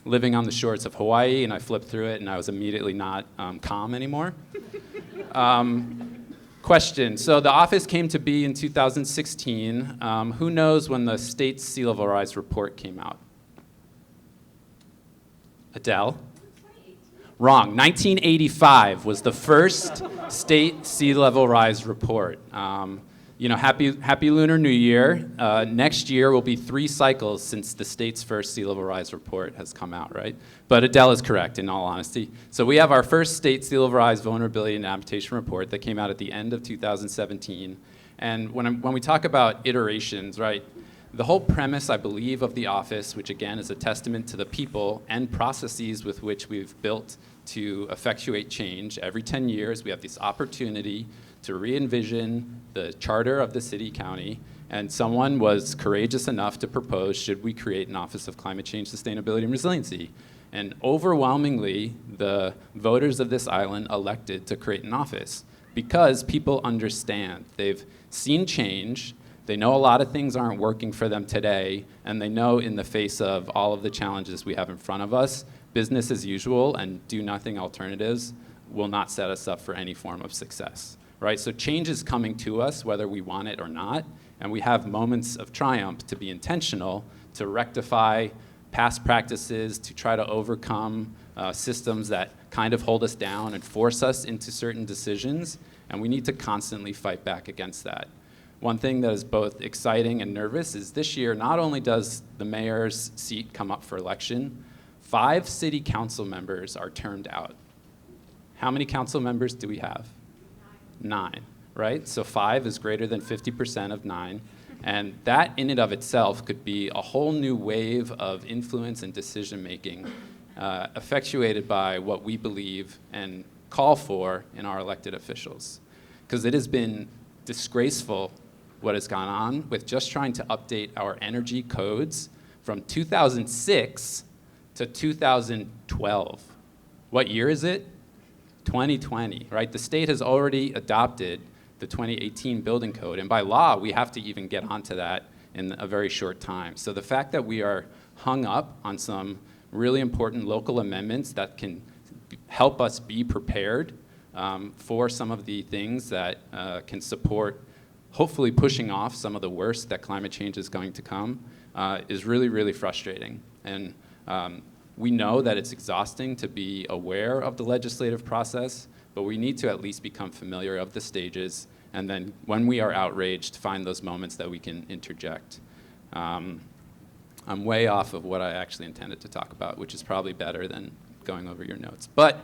Living on the Shores of Hawaii, and I flipped through it and I was immediately not calm anymore. Question. So the office came to be in 2016. Who knows when the state's sea level rise report came out? Adele? Wrong. 1985 was the first state sea level rise report. Happy Lunar New Year. Next year will be 3 cycles since the state's first sea level rise report has come out, right? But Adele is correct, in all honesty. So we have our first state sea level rise vulnerability and adaptation report that came out at the end of 2017. And when we talk about iterations, right, the whole premise, I believe, of the office, which again is a testament to the people and processes with which we've built to effectuate change. Every 10 years, we have this opportunity to re-envision the charter of the city-county, and someone was courageous enough to propose, should we create an Office of Climate Change, Sustainability, and Resiliency? And overwhelmingly, the voters of this island elected to create an office because people understand. They've seen change, they know a lot of things aren't working for them today, and they know in the face of all of the challenges we have in front of us, business as usual and do-nothing alternatives will not set us up for any form of success. Right? So change is coming to us whether we want it or not, and we have moments of triumph to be intentional, to rectify past practices, to try to overcome systems that kind of hold us down and force us into certain decisions, and we need to constantly fight back against that. One thing that is both exciting and nervous is this year, not only does the mayor's seat come up for election, 5 city council members are termed out. How many council members do we have? 9, right? So 5 is greater than 50% of 9. And that in and of itself could be a whole new wave of influence and decision-making effectuated by what we believe and call for in our elected officials. Because it has been disgraceful what has gone on with just trying to update our energy codes from 2006 to 2012. What year is it? 2020, right? The state has already adopted the 2018 building code, and by law, we have to even get onto that in a very short time. So the fact that we are hung up on some really important local amendments that can help us be prepared for some of the things that can support hopefully pushing off some of the worst that climate change is going to come is really, really frustrating. And we know that it's exhausting to be aware of the legislative process, but we need to at least become familiar of the stages, and then when we are outraged, find those moments that we can interject. I'm way off of what I actually intended to talk about, which is probably better than going over your notes. But,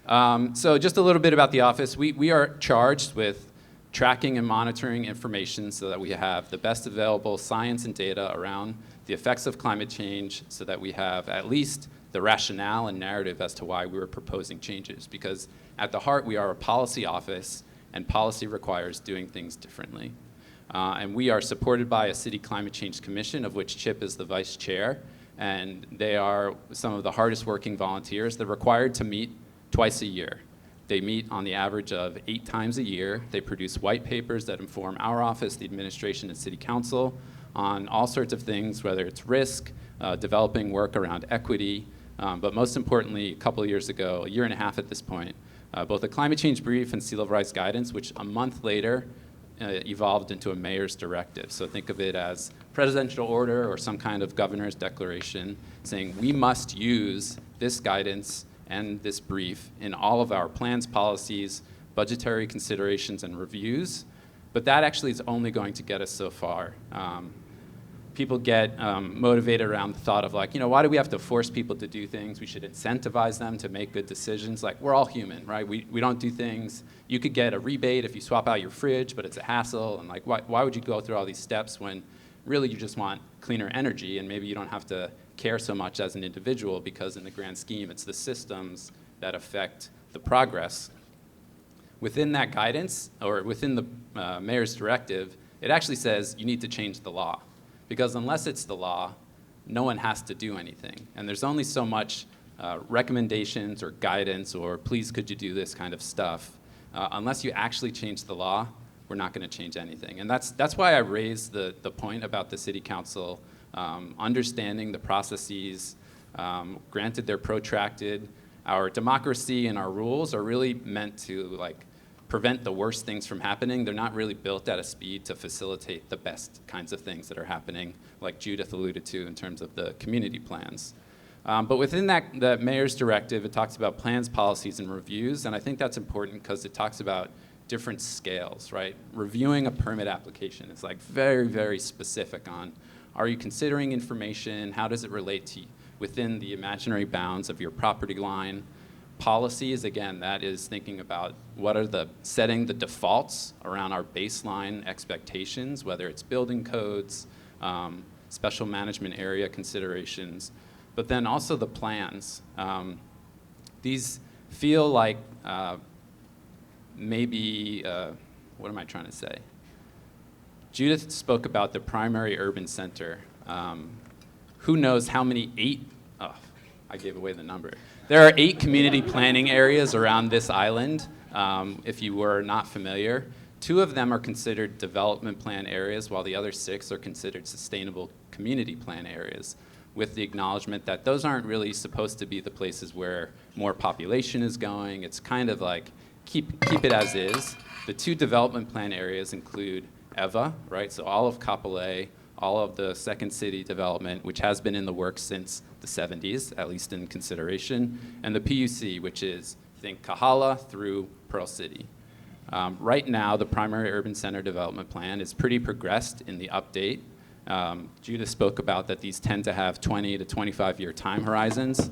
so just a little bit about the office. We are charged with tracking and monitoring information so that we have the best available science and data around the effects of climate change, so that we have at least the rationale and narrative as to why we were proposing changes. Because at the heart, we are a policy office, and policy requires doing things differently. And we are supported by a City Climate Change Commission, of which Chip is the vice chair, and they are some of the hardest working volunteers. They're required to meet twice a year. They meet on the average of 8 times a year. They produce white papers that inform our office, the administration, and city council on all sorts of things, whether it's risk, developing work around equity, but most importantly, a couple of years ago, a year and a half at this point, both a climate change brief and sea level rise guidance, which a month later evolved into a mayor's directive. So think of it as presidential order or some kind of governor's declaration saying we must use this guidance and this brief in all of our plans, policies, budgetary considerations, and reviews. But that actually is only going to get us so far. People get motivated around the thought of like, why do we have to force people to do things? We should incentivize them to make good decisions. Like, we're all human, right? We don't do things. You could get a rebate if you swap out your fridge, but it's a hassle. And like, why would you go through all these steps when really you just want cleaner energy, and maybe you don't have to care so much as an individual, because in the grand scheme, it's the systems that affect the progress. within that guidance, or within the mayor's directive, it actually says you need to change the law. Because unless it's the law, no one has to do anything. And there's only so much recommendations or guidance or please could you do this kind of stuff. Unless you actually change the law, we're not going to change anything. And that's why I raised the point about the city council understanding the processes. Granted, they're protracted. Our democracy and our rules are really meant to prevent the worst things from happening. They're not really built at a speed to facilitate the best kinds of things that are happening, like Judith alluded to in terms of the community plans. But within that mayor's directive, it talks about plans, policies, and reviews, and I think that's important because it talks about different scales, right? Reviewing a permit application is very, very specific on, are you considering information? How does it relate to within the imaginary bounds of your property line? Policies, again, that is thinking about setting the defaults around our baseline expectations, whether it's building codes, special management area considerations, but then also the plans. These feel like maybe, what am I trying to say? Judith spoke about the primary urban center. Who knows how many I gave away the number. There are 8 community planning areas around this island, if you were not familiar. 2 of them are considered development plan areas, while the other 6 are considered sustainable community plan areas, with the acknowledgement that those aren't really supposed to be the places where more population is going. It's kind of like, keep it as is. The 2 development plan areas include EVA, right? So all of Kapolei, all of the Second City development, which has been in the works since the 70s, at least in consideration, and the PUC, which is, think Kahala through Pearl City. Right now, the primary urban center development plan is pretty progressed in the update. Judith spoke about that these tend to have 20 to 25-year time horizons,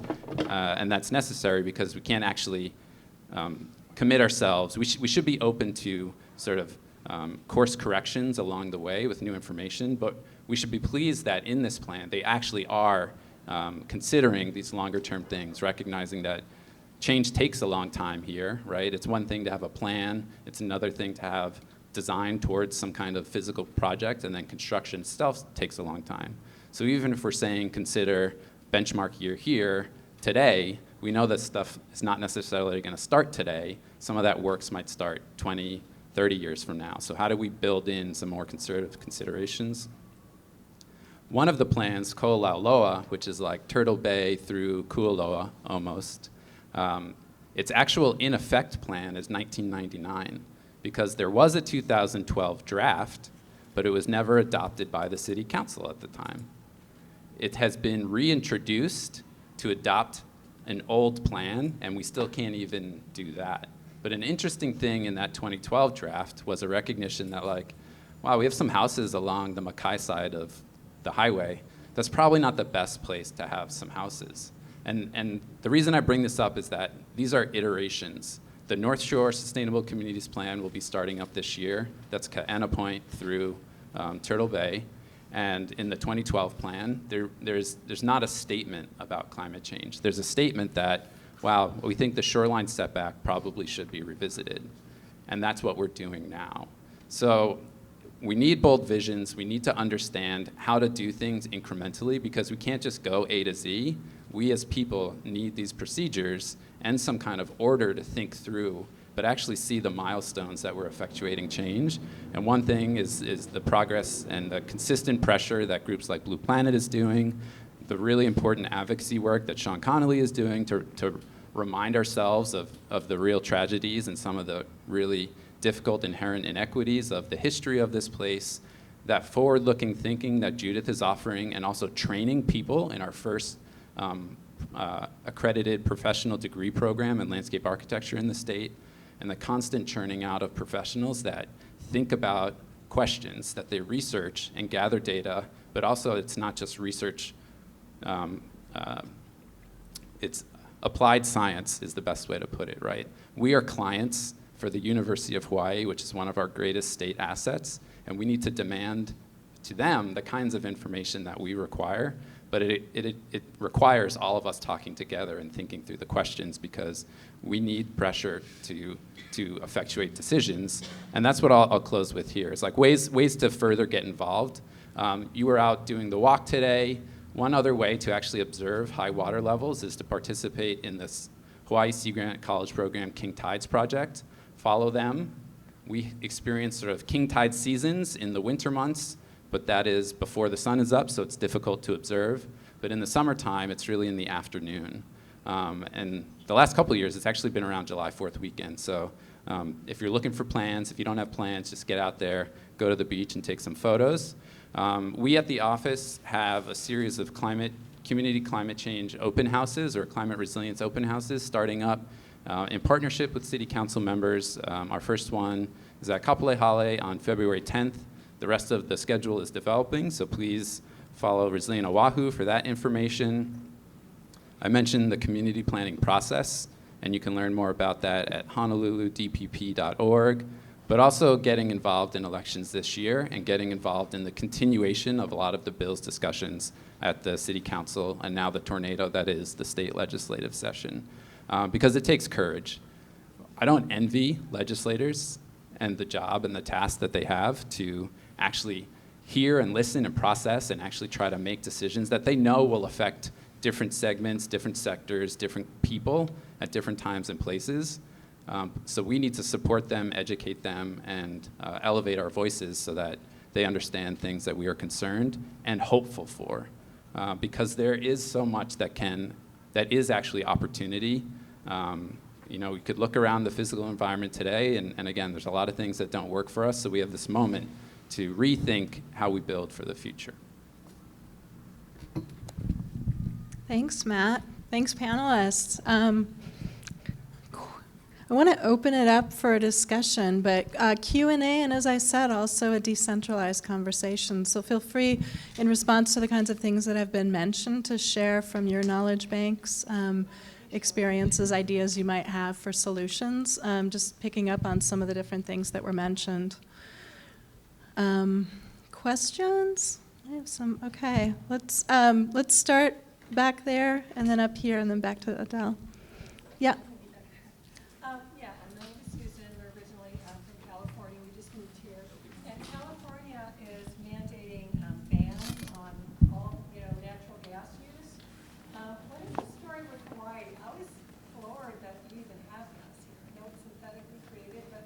and that's necessary because we can't actually commit ourselves. We should be open to sort of course corrections along the way with new information, but we should be pleased that in this plan they actually are considering these longer term things, recognizing that change takes a long time here, right? It's one thing to have a plan, it's another thing to have design towards some kind of physical project, and then construction itself takes a long time. So even if we're saying consider benchmark year here, today, we know that stuff is not necessarily going to start today. Some of that works might start 20, 30 years from now. So how do we build in some more conservative considerations? One of the plans, Koloa, which is like Turtle Bay through Kualoa almost, its actual in effect plan is 1999 because there was a 2012 draft, but it was never adopted by the city council at the time. It has been reintroduced to adopt an old plan, and we still can't even do that. But an interesting thing in that 2012 draft was a recognition that wow, we have some houses along the Mackay side of the highway. That's probably not the best place to have some houses. And the reason I bring this up is that these are iterations. The North Shore Sustainable Communities Plan will be starting up this year. That's Ka'ena Point through Turtle Bay. And in the 2012 plan, there's not a statement about climate change. There's a statement that, wow, we think the shoreline setback probably should be revisited. And that's what we're doing now. So we need bold visions. We need to understand how to do things incrementally because we can't just go A to Z. We as people need these procedures and some kind of order to think through, but actually see the milestones that we're effectuating change. And one thing is the progress and the consistent pressure that groups like Blue Planet is doing, the really important advocacy work that Sean Connolly is doing to remind ourselves of the real tragedies and some of the really difficult inherent inequities of the history of this place, that forward-looking thinking that Judith is offering, and also training people in our first accredited professional degree program in landscape architecture in the state, and the constant churning out of professionals that think about questions, that they research and gather data, but also it's not just research, it's applied science is the best way to put it, right? We are clients for the University of Hawaii, which is one of our greatest state assets, and we need to demand to them the kinds of information that we require, but it requires all of us talking together and thinking through the questions because we need pressure to effectuate decisions. And that's what I'll close with here. It's like ways to further get involved. You were out doing the walk today. One other way to actually observe high water levels is to participate in this Hawaii Sea Grant College Program King Tides project. Follow them. We experience sort of king tide seasons in the winter months, but that is before the sun is up, so it's difficult to observe. But in the summertime, it's really in the afternoon. And the last couple of years, it's actually been around July 4th weekend. So if you're looking for plans, if you don't have plans, just get out there, go to the beach and take some photos. We at the office have a series of community climate change open houses or climate resilience open houses starting up in partnership with city council members. Our first one is at Kapolei Hale on February 10th. The rest of the schedule is developing, so please follow Resilient Oahu for that information. I mentioned the community planning process, and you can learn more about that at honoluludpp.org, but also getting involved in elections this year and getting involved in the continuation of a lot of the bill's discussions at the city council and now the tornado that is the state legislative session, because it takes courage. I don't envy legislators and the job and the task that they have to actually hear and listen and process and actually try to make decisions that they know will affect different segments, different sectors, different people at different times and places. So we need to support them, educate them, and elevate our voices so that they understand things that we are concerned and hopeful for. Because there is so much that is actually opportunity. We could look around the physical environment today, and again, there's a lot of things that don't work for us, so we have this moment to rethink how we build for the future. Thanks, Matt. Thanks, panelists. I want to open it up for a discussion, but Q&A, and as I said, also a decentralized conversation. So feel free, in response to the kinds of things that have been mentioned, to share from your knowledge banks, experiences, ideas you might have for solutions, just picking up on some of the different things that were mentioned. Questions? I have some. Okay, let's start back there, and then up here, and then back to Adele. Yeah. My name is Susan. We're originally from California. We just moved here. And California is mandating bans on all, natural gas use. What is the story with Hawaii? I was floored that you even have gas here. I know it's synthetically created, but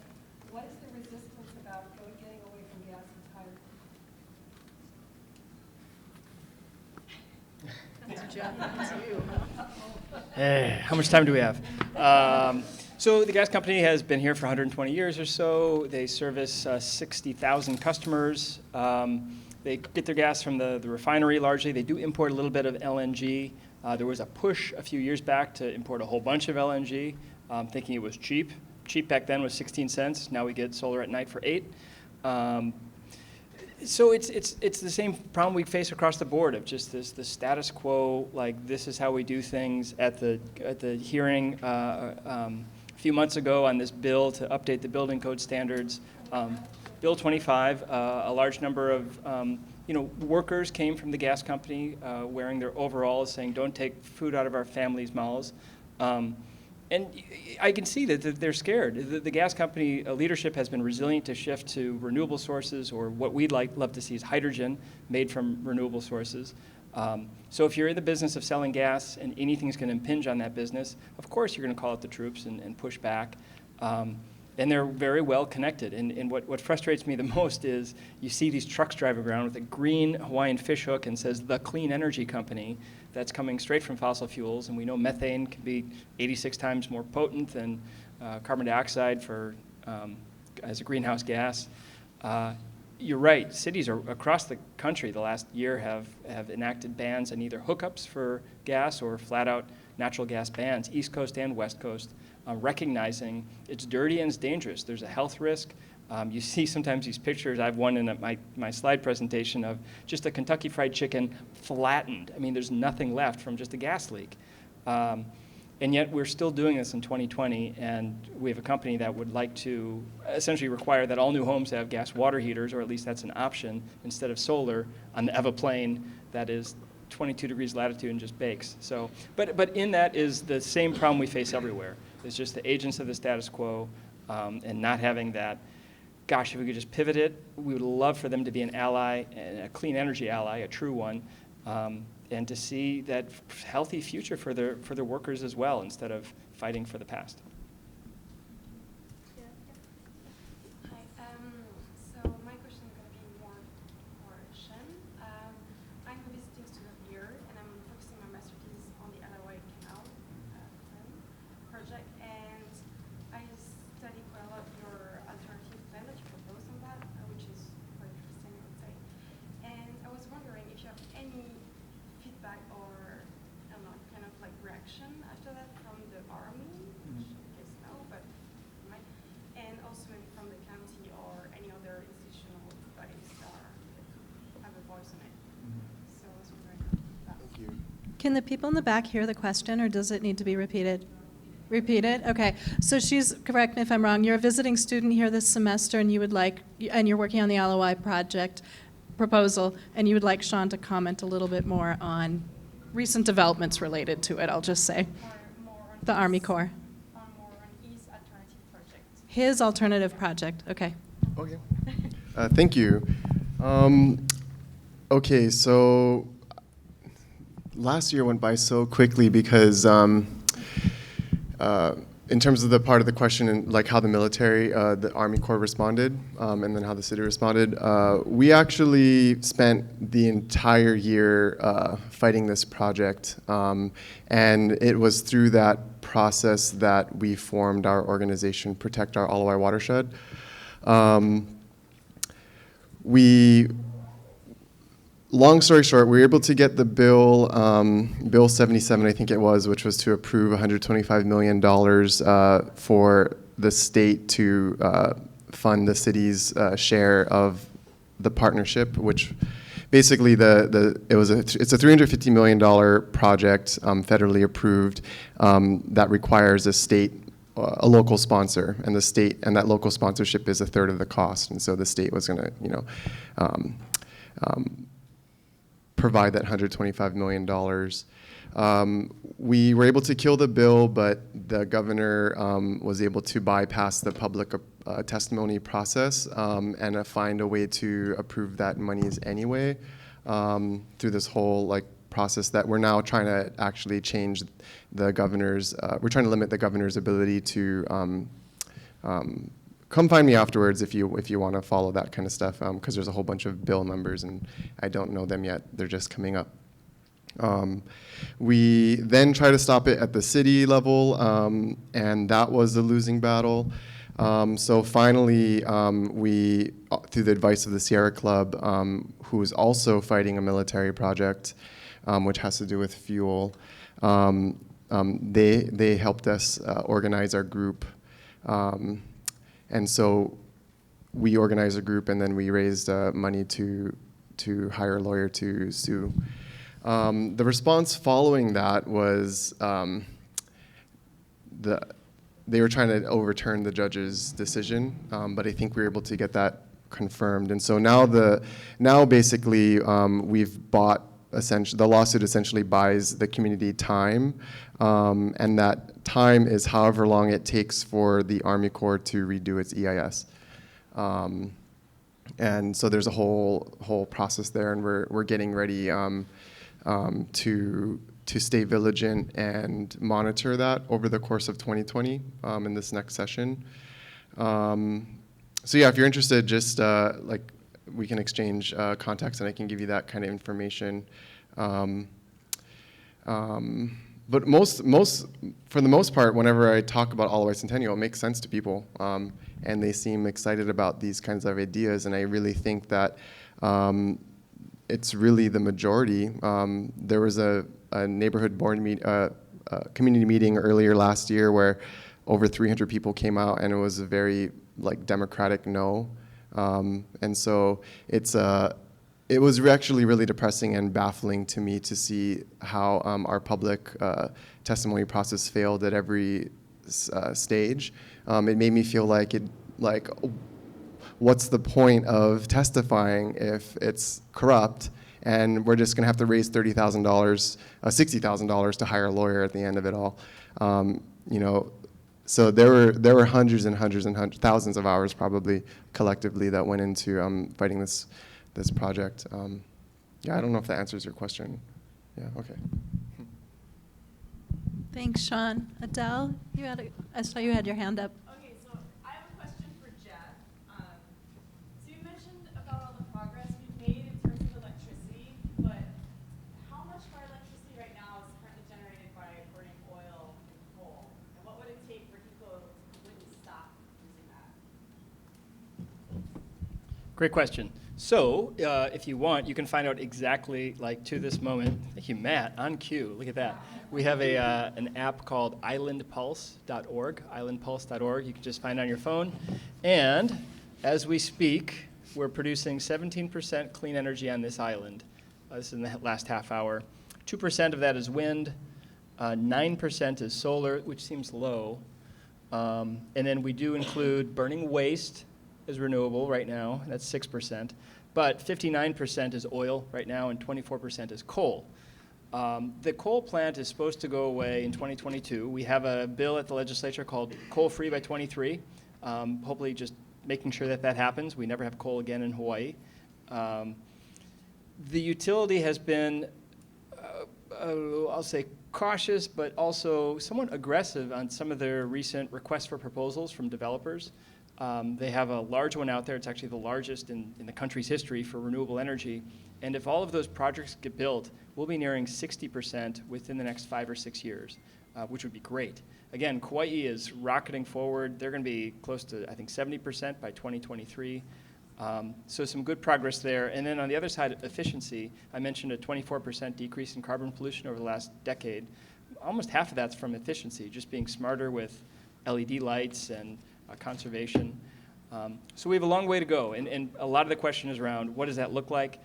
what is the resistance about getting away from gas entirely? How much time do we have? So the gas company has been here for 120 years or so. They service 60,000 customers. They get their gas from the refinery largely. They do import a little bit of LNG. There was a push a few years back to import a whole bunch of LNG, thinking it was cheap. Cheap back then was 16 cents. Now we get solar at night for 8. So it's the same problem we face across the board of just the status quo, like this is how we do things. At the hearing a few months ago on this bill to update the building code standards, Bill 25, a large number of workers came from the gas company wearing their overalls saying don't take food out of our families' mouths. And I can see that they're scared. The gas company leadership has been resilient to shift to renewable sources, or what we'd love to see is hydrogen made from renewable sources. So if you're in the business of selling gas and anything's going to impinge on that business, of course you're going to call out the troops and push back. And they're very well connected. And what frustrates me the most is you see these trucks driving around with a green Hawaiian fishhook and says the Clean Energy Company. That's coming straight from fossil fuels, and we know methane can be 86 times more potent than carbon dioxide as a greenhouse gas. You're right, cities across the country the last year have enacted bans on either hookups for gas or flat-out natural gas bans, East Coast and West Coast, recognizing it's dirty and it's dangerous. There's a health risk. You see sometimes these pictures, I have one in my slide presentation of just a Kentucky Fried Chicken flattened. I mean, there's nothing left from just a gas leak. And yet we're still doing this in 2020, and we have a company that would like to essentially require that all new homes have gas water heaters, or at least that's an option, instead of solar on the Eva plane that is 22 degrees latitude and just bakes. So, but in that is the same problem we face everywhere. is just the agents of the status quo, and not having that. Gosh, if we could just pivot it, we would love for them to be an ally, a clean energy ally, a true one, and to see that healthy future for their workers as well, instead of fighting for the past. Hi. So my question is going to be more for Shen. I'm a visiting student here, and I'm focusing my master's thesis on the Agua Canal project, and I studied quite a lot of your alternative plan that you proposed on that, which is quite interesting, I would say. And I was wondering if you have any feedback or, I don't know, kind of like reaction after that from the Army, which I guess no, but might, and also maybe from the county or any other institutional bodies that have a voice on it. So I was wondering about that. Thank you. Can the people in the back hear the question, or does it need to be repeated? Repeated? Okay. So she's, correct me if I'm wrong, you're a visiting student here this semester, and you're working on the LOI project proposal, and you would like Sean to comment a little bit more on recent developments related to it, I'll just say. More on The Army Corps. more on his alternative project. His alternative project. Okay. Okay. Thank you. Okay, so last year went by so quickly because in terms of the part of the question and like how the military, the Army Corps responded, and then how the city responded, we actually spent the entire year fighting this project, and it was through that process that we formed our organization, Protect Our Alawai Watershed. Long story short, we were able to get the bill, Bill 77, I think it was, which was to approve $125 million for the state to fund the city's share of the partnership, which basically it's a $350 million project, federally approved, that requires a local sponsor, and that local sponsorship is a third of the cost, and so the state was going to, provide that $125 million. We were able to kill the bill, but the governor was able to bypass the public testimony process and find a way to approve that monies anyway through this whole process that we're now trying to actually change the governor's. We're trying to limit the governor's ability to. Come find me afterwards if you want to follow that kind of stuff, because there's a whole bunch of bill numbers and I don't know them yet. They're just coming up. We then try to stop it at the city level, and that was a losing battle. So finally, we, through the advice of the Sierra Club, who is also fighting a military project, which has to do with fuel, they helped us organize our group. And so we organized a group, and then we raised money to hire a lawyer to sue. The response following that was they were trying to overturn the judge's decision, but I think we were able to get that confirmed. And so now basically we've bought the lawsuit essentially buys the community time, and that time is however long it takes for the Army Corps to redo its EIS. And so there's a whole process there, and we're getting ready to stay vigilant and monitor that over the course of 2020 in this next session. So yeah, if you're interested, just we can exchange contacts, and I can give you that kind of information. But for the most part, whenever I talk about Wai Centennial, it makes sense to people, and they seem excited about these kinds of ideas. And I really think that it's really the majority. There was a neighborhood board community meeting earlier last year where over 300 people came out, and it was a very democratic no. And so it was actually really depressing and baffling to me to see how our public testimony process failed at every stage. It made me feel what's the point of testifying if it's corrupt, and we're just going to have to raise $60,000 to hire a lawyer at the end of it all. So there were hundreds and hundreds and thousands of hours probably collectively that went into fighting this project. Yeah, I don't know if that answers your question. Yeah, okay. Thanks, Sean. Adele, I saw you had your hand up. Okay, so I have a question for Jeff. So you mentioned about all the progress we've made in terms of electricity, but how much of our electricity right now is currently generated by burning oil and coal? And what would it take for people to completely stop using that? Great question. So, if you want, you can find out exactly, like, to this moment. Thank you, Matt, on cue. Look at that. We have an app called islandpulse.org, islandpulse.org. You can just find it on your phone. And as we speak, we're producing 17% clean energy on this island. This is in the last half hour. 2% of that is wind. 9% is solar, which seems low. And then we do include burning waste is renewable right now. That's 6%. But 59% is oil right now, and 24% is coal. The coal plant is supposed to go away in 2022. We have a bill at the legislature called Coal Free by 23. Hopefully just making sure that that happens. We never have coal again in Hawaii. The utility has been, I'll say, cautious, but also somewhat aggressive on some of their recent requests for proposals from developers. They have a large one out there. It's actually the largest in the country's history for renewable energy. And if all of those projects get built, we'll be nearing 60% within the next 5 or 6 years, which would be great. Again, Kauai is rocketing forward. They're going to be close to, I think, 70% by 2023. So some good progress there. And then on the other side, efficiency. I mentioned a 24% decrease in carbon pollution over the last decade. Almost half of that's from efficiency, just being smarter with LED lights and conservation. So we have a long way to go. And a lot of the question is around what does that look like?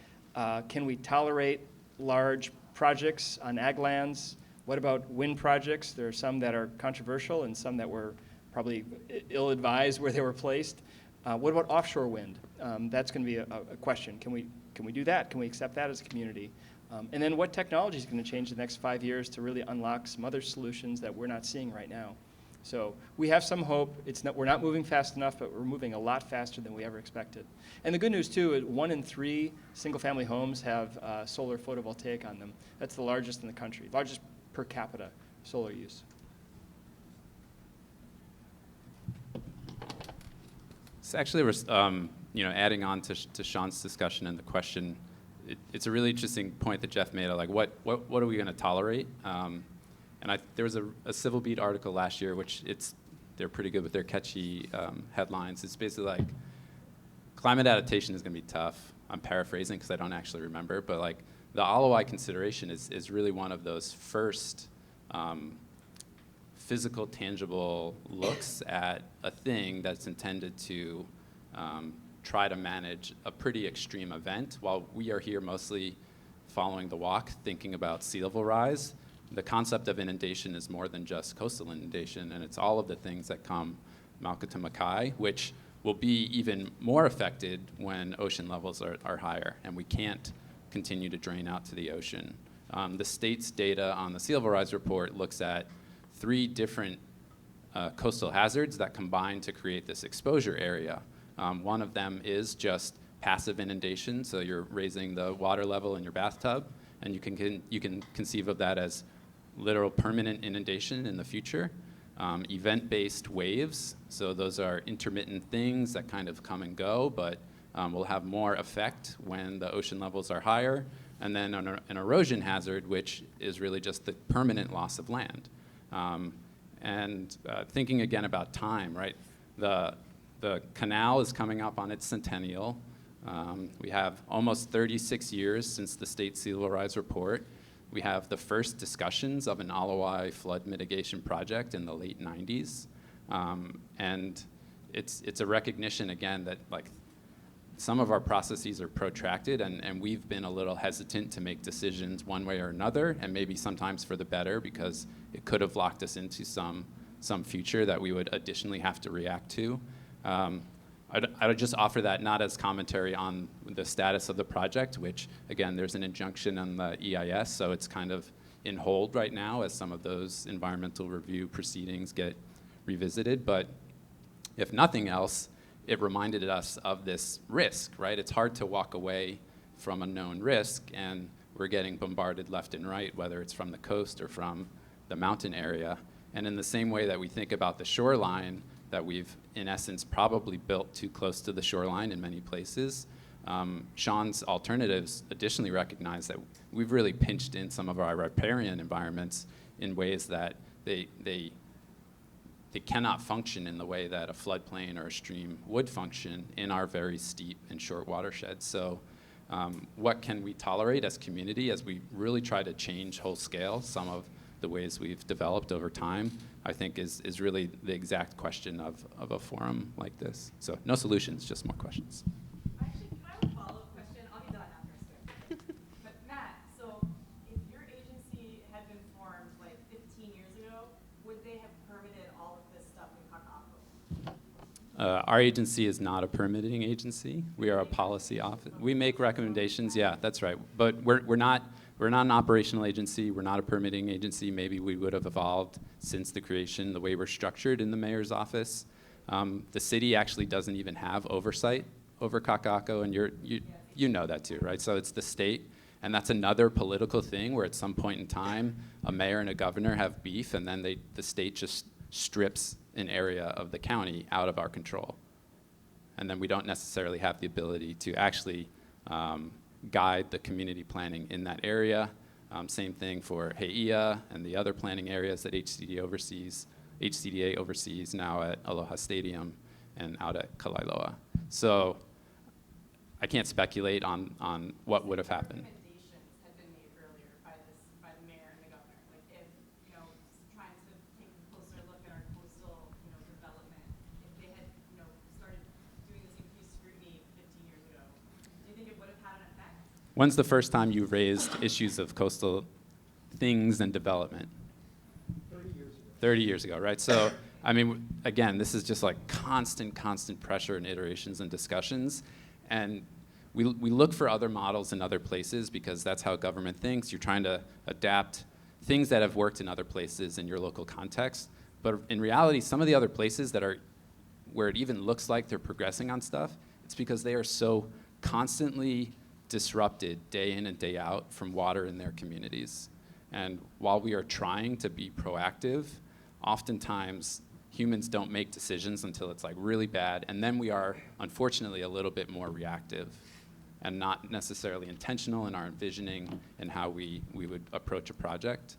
Can we tolerate large projects on ag lands? What about wind projects? There are some that are controversial and some that were probably ill-advised where they were placed. What about offshore wind? That's going to be a question. Can we do that? Can we accept that as a community? And then what technology is going to change in the next 5 years to really unlock some other solutions that we're not seeing right now? So we have some hope. We're not moving fast enough, but we're moving a lot faster than we ever expected. And the good news, too, is 1 in 3 single-family homes have solar photovoltaic on them. That's the largest in the country, largest per capita solar use. It's actually, adding on to Sean's discussion and the question, it's a really interesting point that Jeff made. Like, what are we going to tolerate? And there was a Civil Beat article last year, which they're pretty good with their catchy headlines. It's basically like, climate adaptation is going to be tough. I'm paraphrasing because I don't actually remember, but like the Alawai consideration is really one of those first physical, tangible looks at a thing that's intended to try to manage a pretty extreme event. While we are here mostly following the walk, thinking about sea level rise, the concept of inundation is more than just coastal inundation, and it's all of the things that come Mauka to Makai, which will be even more affected when ocean levels are higher, and we can't continue to drain out to the ocean. The state's data on the sea level rise report looks at 3 different coastal hazards that combine to create this exposure area. One of them is just passive inundation, so you're raising the water level in your bathtub, and you can conceive of that as literal permanent inundation in the future. Event-based waves, so those are intermittent things that kind of come and go, but will have more effect when the ocean levels are higher. And then an erosion hazard, which is really just the permanent loss of land. Thinking again about time, right? The canal is coming up on its centennial. We have almost 36 years since the state sea level rise report. We have the first discussions of an Alawai flood mitigation project in the late 90s. And it's a recognition, again, that like some of our processes are protracted, and we've been a little hesitant to make decisions one way or another, and maybe sometimes for the better, because it could have locked us into some future that we would additionally have to react to. I would just offer that not as commentary on the status of the project, which, again, there's an injunction on the EIS, so it's kind of in hold right now as some of those environmental review proceedings get revisited. But if nothing else, it reminded us of this risk, right? It's hard to walk away from a known risk, and we're getting bombarded left and right, whether it's from the coast or from the mountain area. And in the same way that we think about the shoreline, that we've, in essence, probably built too close to the shoreline in many places, Sean's alternatives additionally recognize that we've really pinched in some of our riparian environments in ways that they cannot function in the way that a floodplain or a stream would function in our very steep and short watersheds. So what can we tolerate as community as we really try to change whole scale some of the ways we've developed over time, I think is really the exact question of a forum like this. So no solutions, just more questions. Actually, can I have a follow-up question? I'll be done after I start. But Matt, so if your agency had been formed like 15 years ago, would they have permitted all of this stuff in Kaka'ako? Our agency is not a permitting agency. We are a policy office. We make recommendations, yeah, that's right. But we're not an operational agency. We're not a permitting agency. Maybe we would have evolved since the creation, the way we're structured in the mayor's office. The city actually doesn't even have oversight over Kaka'ako, and you know that too, right? So it's the state, and that's another political thing where at some point in time, a mayor and a governor have beef, and then the state just strips an area of the county out of our control. And then we don't necessarily have the ability to actually guide the community planning in that area. Same thing for Heia and the other planning areas that HCDA oversees now at Aloha Stadium and out at Kalailoa. So I can't speculate on what would have happened. Recommendations had been made earlier by the mayor and the governor, like if, trying to take a closer look at our coastal, development, if they had, started doing this increased scrutiny 15 years ago, do you think it would have had an effect? When's the first time you raised issues of coastal things and development? 30 years ago, right? So, I mean, again, this is just like constant pressure and iterations and discussions. And we look for other models in other places because that's how government thinks. You're trying to adapt things that have worked in other places in your local context. But in reality, some of the other places that are where it even looks like they're progressing on stuff, it's because they are so constantly disrupted day in and day out from water in their communities. And while we are trying to be proactive, oftentimes humans don't make decisions until it's like really bad, and then we are unfortunately a little bit more reactive and not necessarily intentional in our envisioning and how we would approach a project.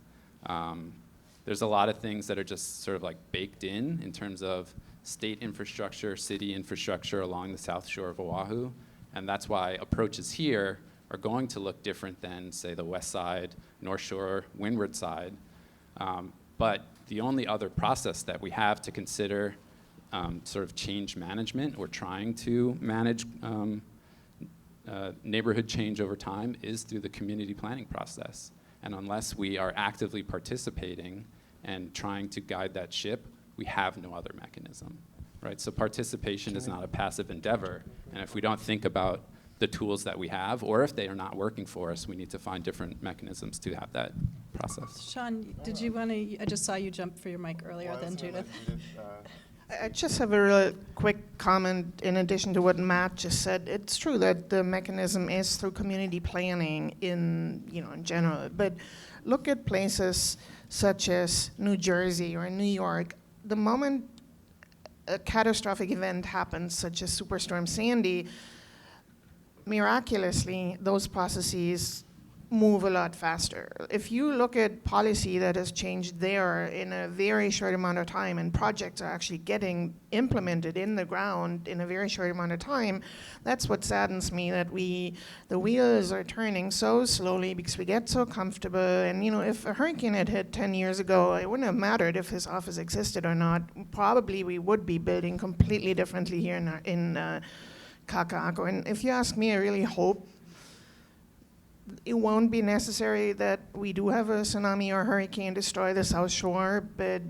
There's a lot of things that are just sort of like baked in terms of state infrastructure, city infrastructure along the south shore of Oahu, and that's why approaches here are going to look different than, say, the west side, north shore, windward side. But the only other process that we have to consider sort of change management or trying to manage neighborhood change over time is through the community planning process. And unless we are actively participating and trying to guide that ship, we have no other mechanism, right? So participation is not a passive endeavor. And if we don't think about the tools that we have, or if they are not working for us, we need to find different mechanisms to have that process. Sean, did you want to, I just saw you jump for your mic earlier than Judith. I just have a real quick comment in addition to what Matt just said. It's true that the mechanism is through community planning in general, but look at places such as New Jersey or New York. The moment a catastrophic event happens, such as Superstorm Sandy, miraculously, those processes move a lot faster. If you look at policy that has changed there in a very short amount of time, and projects are actually getting implemented in the ground in a very short amount of time, that's what saddens me, that the wheels are turning so slowly because we get so comfortable. And if a hurricane had hit 10 years ago, it wouldn't have mattered if his office existed or not. Probably we would be building completely differently here in Kaka'ako. And if you ask me, I really hope it won't be necessary that we do have a tsunami or hurricane destroy the South Shore, but,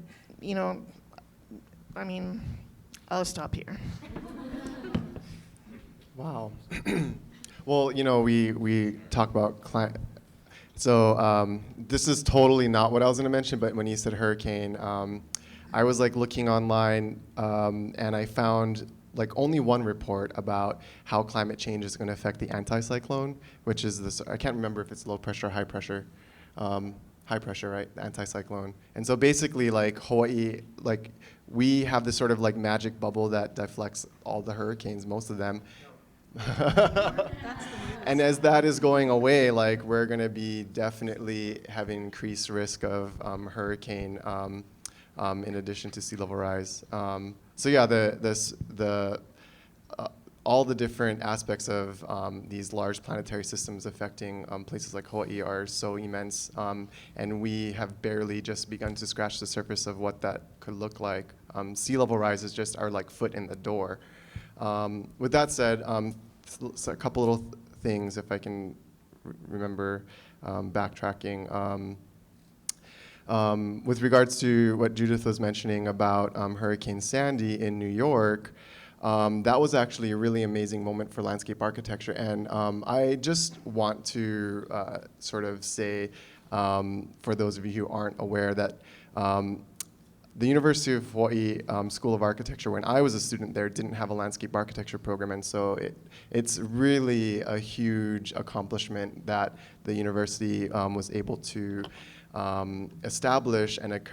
I'll stop here. Wow. Well, we talk about climate. So this is totally not what I was going to mention, but when you said hurricane, I was like looking online, and I found like only one report about how climate change is going to affect the anticyclone, which is this, I can't remember if it's low pressure or high pressure. High pressure, right? The anticyclone. And so basically, like Hawaii, like we have this sort of like magic bubble that deflects all the hurricanes, most of them. And as that is going away, like we're going to be definitely having increased risk of hurricane in addition to sea level rise. So yeah, all the different aspects of these large planetary systems affecting places like Hawaii are so immense, and we have barely just begun to scratch the surface of what that could look like. Sea level rise is just our like foot in the door. With that said, so a couple little things, if I can remember, backtracking. With regards to what Judith was mentioning about Hurricane Sandy in New York, that was actually a really amazing moment for landscape architecture. And I just want to sort of say, for those of you who aren't aware, that the University of Hawaii School of Architecture, when I was a student there, didn't have a landscape architecture program. And so it's really a huge accomplishment that the university was able to establish, and it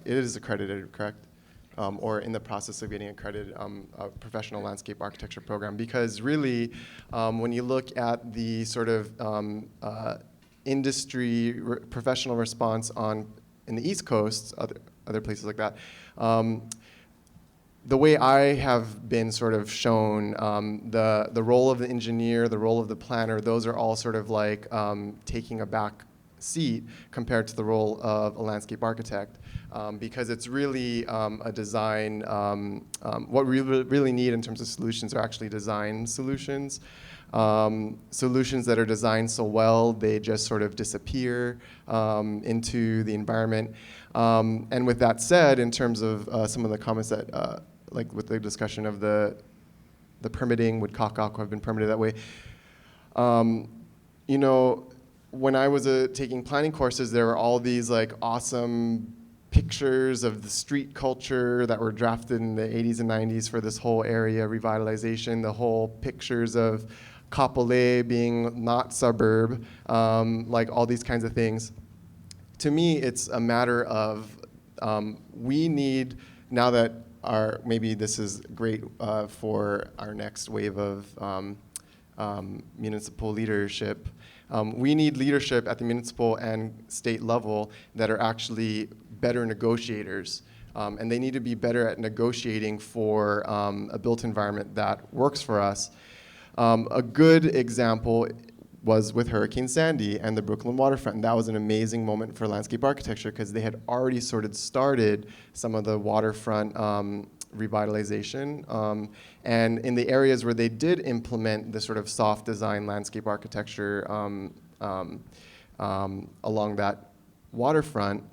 is accredited, correct? Or in the process of getting accredited, a professional landscape architecture program. Because really, when you look at the sort of industry professional response in the East Coast, other places like that, the way I have been sort of shown, the role of the engineer, the role of the planner, those are all sort of like taking a back seat compared to the role of a landscape architect. Because it's really a design, what we really need in terms of solutions are actually design solutions. Solutions that are designed so well, they just sort of disappear into the environment. And with that said, in terms of some of the comments that, like with the discussion of the permitting, would Kaka'ako have been permitted that way? You know, when I was taking planning courses, there were all these like awesome pictures of the street culture that were drafted in the 80s and 90s for this whole area revitalization, the whole pictures of Kapolei being not suburb, like all these kinds of things. To me, it's a matter of we need, now that maybe this is great for our next wave of municipal leadership, we need leadership at the municipal and state level that are actually better negotiators. And they need to be better at negotiating for a built environment that works for us. A good example was with Hurricane Sandy and the Brooklyn waterfront. And that was an amazing moment for landscape architecture because they had already sort of started some of the waterfront revitalization. And in the areas where they did implement the sort of soft design landscape architecture along that waterfront,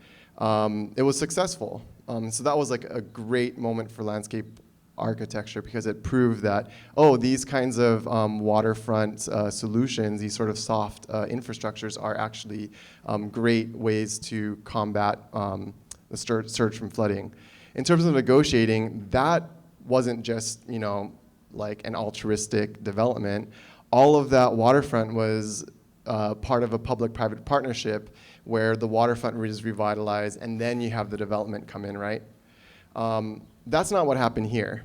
it was successful. So that was like a great moment for landscape architecture because it proved that, oh, these kinds of waterfront solutions, these sort of soft infrastructures are actually great ways to combat the surge from flooding. In terms of negotiating, that wasn't just, you know, like an altruistic development. All of that waterfront was part of a public-private partnership where the waterfront is revitalized and then you have the development come in, right? That's not what happened here.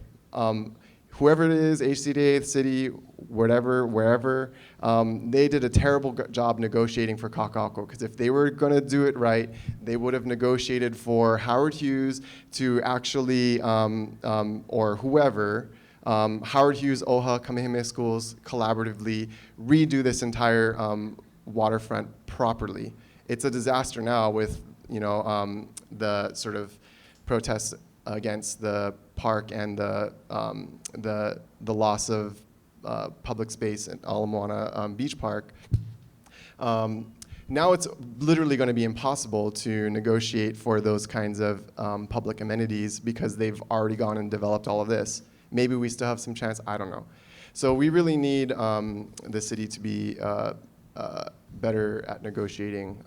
Whoever it is, HCDA, the city, whatever, wherever, they did a terrible job negotiating for Kaka'ako because if they were going to do it right, they would have negotiated for Howard Hughes to actually, or whoever, Howard Hughes, OHA, Kamehameha Schools, collaboratively redo this entire waterfront properly. It's a disaster now with, you know, the sort of protests against the park and the loss of public space at Ala Moana Beach Park. Now it's literally going to be impossible to negotiate for those kinds of public amenities because they've already gone and developed all of this. Maybe we still have some chance, I don't know. So we really need the city to be better at negotiating.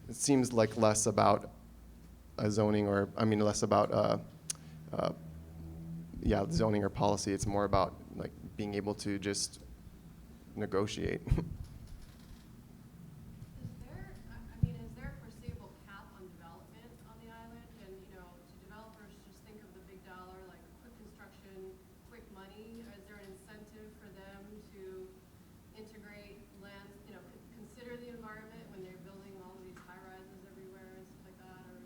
It seems like less about a zoning or, I mean, less about, yeah, zoning or policy. It's more about like being able to just negotiate. Is there a foreseeable cap on development on the island? And, do developers just think of the big dollar, like quick construction, quick money? Is there an incentive for them to integrate land, consider the environment when they're building all of these high rises everywhere and stuff like that? Or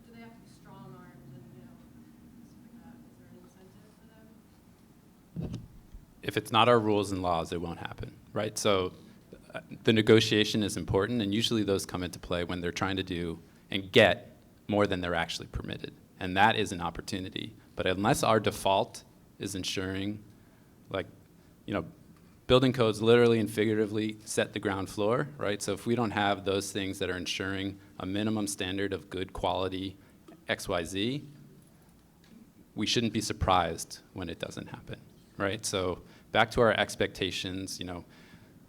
do they have to be strong armed and, stuff like that? Is there an incentive for them? If it's not our rules and laws, it won't happen, right? So the negotiation is important, and usually those come into play when they're trying to do and get more than they're actually permitted. And that is an opportunity. But unless our default is ensuring, building codes literally and figuratively set the ground floor, right? So if we don't have those things that are ensuring a minimum standard of good quality XYZ, we shouldn't be surprised when it doesn't happen, right? So back to our expectations,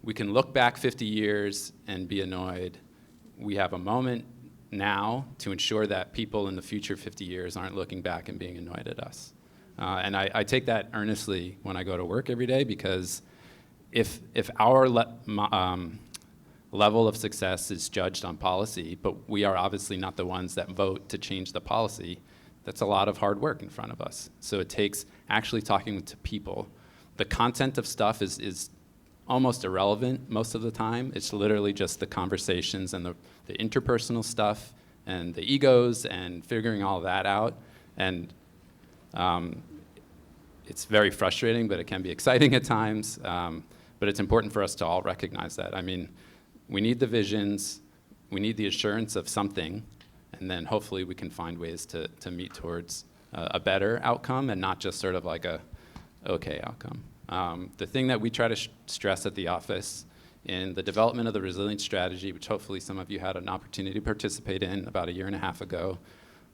we can look back 50 years and be annoyed. We have a moment now to ensure that people in the future 50 years aren't looking back and being annoyed at us. And I take that earnestly when I go to work every day, because if our level of success is judged on policy, but we are obviously not the ones that vote to change the policy, that's a lot of hard work in front of us. So it takes actually talking to people. The content of stuff is almost irrelevant most of the time. It's literally just the conversations and the interpersonal stuff and the egos and figuring all that out. And it's very frustrating, but it can be exciting at times. But it's important for us to all recognize that. I mean, we need the visions, we need the assurance of something, and then hopefully we can find ways to meet towards a better outcome and not just sort of like a okay outcome. The thing that we try to stress at the office in the development of the resilience strategy, which hopefully some of you had an opportunity to participate in about 1.5 years ago,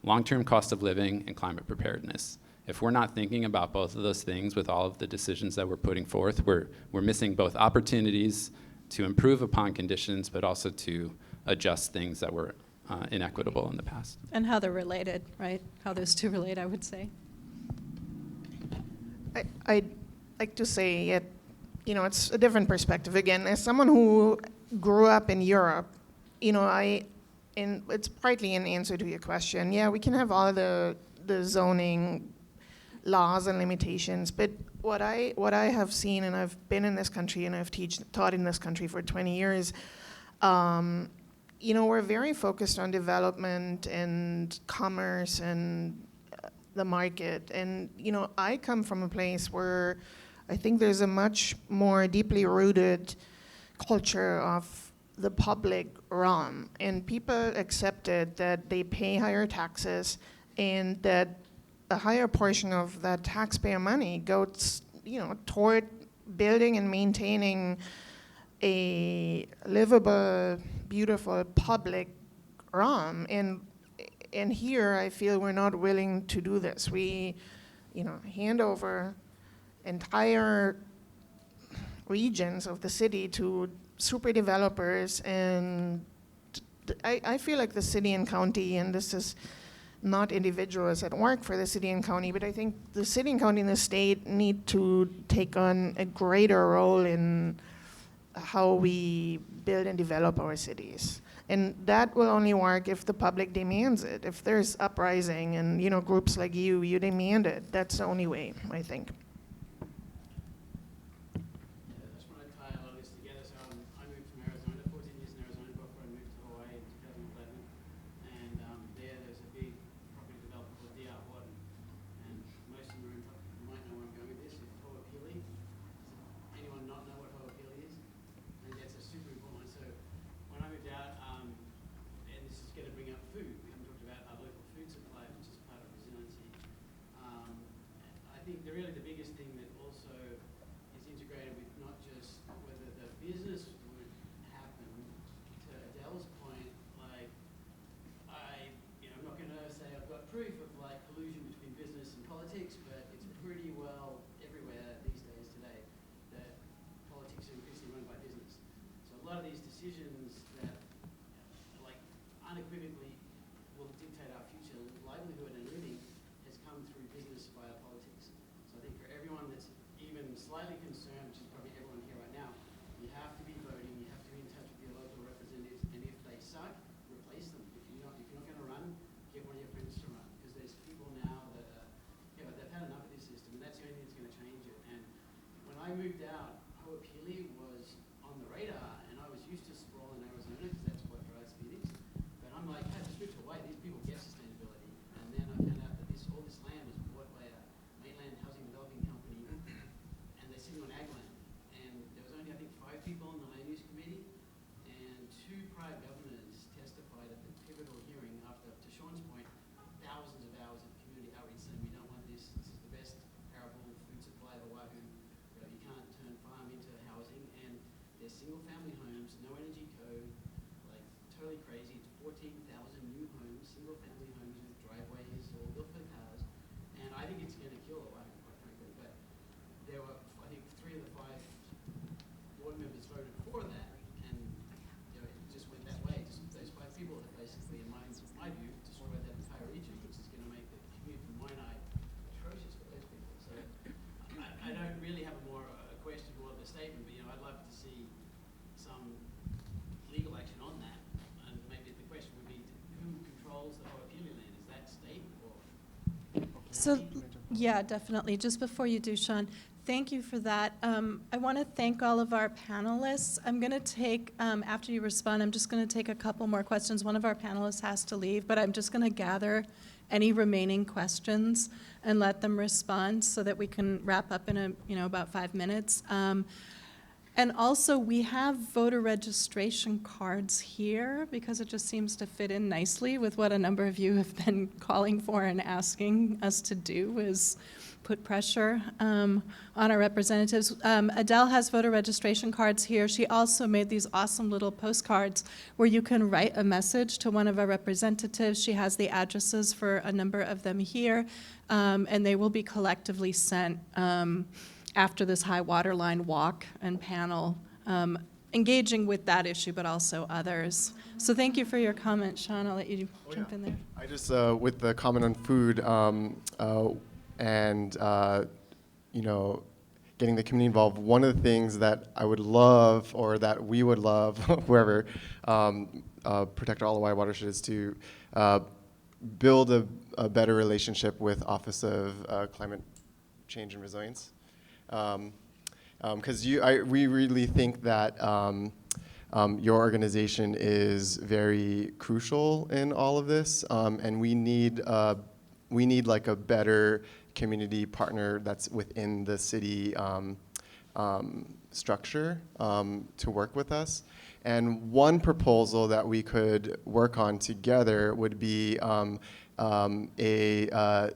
long-term cost of living and climate preparedness. If we're not thinking about both of those things with all of the decisions that we're putting forth, we're missing both opportunities to improve upon conditions, but also to adjust things that were inequitable in the past. And how they're related, right? How those two relate, I would say. I'd like to say it's a different perspective. Again, as someone who grew up in Europe, and it's partly an answer to your question. Yeah, we can have all the zoning laws and limitations, but what I have seen, and I've been in this country and I've taught in this country for 20 years, we're very focused on development and commerce and the market. And, I come from a place where I think there's a much more deeply rooted culture of the public realm. And people accepted that they pay higher taxes and that a higher portion of that taxpayer money goes, toward building and maintaining a livable, beautiful public realm. And here, I feel we're not willing to do this. We, hand over entire regions of the city to super developers, and I feel like the city and county, and this is not individuals that work for the city and county, but I think the city and county and the state need to take on a greater role in how we build and develop our cities. And that will only work if the public demands it. If there's uprising and groups like you demand it. That's the only way, I think. I just want to tie a lot of this together. So I moved from Arizona, 14 years in Arizona before I moved to Hawaii in 2011. And there's a big property developer called D.R. Horton. And most of them might know where I'm going with this. It's Ho'opili. Does anyone not know what Ho'opili is? I think that's a super important one. So when I moved out, and this is going to bring up food. We haven't talked about our local food supply, which is part of resiliency. I think the biggest thing that also is integrated with not just whether the business would happen, to Adele's point, I'm not going to say I've got proof of collusion between business and politics, but it's pretty well everywhere these days today that politics are increasingly run by business. So a lot of these decisions that unequivocally will dictate our future slightly concerned, which is probably everyone here right now. You have to be voting, you have to be in touch with your local representatives, and if they suck, replace them. If you're not going to run, get one of your friends to run, because there's people now that they've had enough of this system, and that's the only thing that's going to change it. And when I moved out, HIGHWATERLINE was on the radar, and I was used to sprawl in Arizona because that's what drives Phoenix. But I'm like, hey, just move to Hawaii. These people get sustainability. And then I found out that all this land was bought by a mainland housing developing company, and they're sitting on ag land. And there was only, I think, 5 people on the land use committee, and 2 prior governors testified at the pivotal hearing after, to Sean's point, thousands of hours of community outreach saying we don't want this. This is the best arable food supply of Oahu. You can't turn farm into housing, and there's single-family homes, no energy code, like totally crazy. It's 14,000 new homes, single-family homes with driveways, all built for cars, and I think it's going to kill Oahu, quite frankly. But there were, I think, 3 of the 5 board members voted for that, and it just went that way. Just those 5 people have basically, in my view, destroyed that entire region, which is going to make the commute from Waianae atrocious for those people. So I don't really have a question more of a statement, but I'd love to see some legal action on that. And maybe the question would be, who controls the HIGHWATERLINE land? Is that state or? So, yeah, definitely. Just before you do, Sean, thank you for that. I want to thank all of our panelists. I'm going to take, after you respond, I'm just going to take a couple more questions. One of our panelists has to leave, but I'm just going to gather any remaining questions and let them respond so that we can wrap up in about 5 minutes. And also, we have voter registration cards here because it just seems to fit in nicely with what a number of you have been calling for and asking us to do, is put pressure on our representatives. Adele has voter registration cards here. She also made these awesome little postcards where you can write a message to one of our representatives. She has the addresses for a number of them here, and they will be collectively sent after this high water line walk and panel, engaging with that issue, but also others. So thank you for your comment, Sean. I'll let you jump in there. I just, with the comment on food and getting the community involved, one of the things that I would love, or that we would love, whoever, Protect All Hawaii Watershed, is to build a better relationship with Office of Climate Change and Resilience. Because we really think that your organization is very crucial in all of this, and we need like a better community partner that's within the city structure to work with us. And one proposal that we could work on together would be a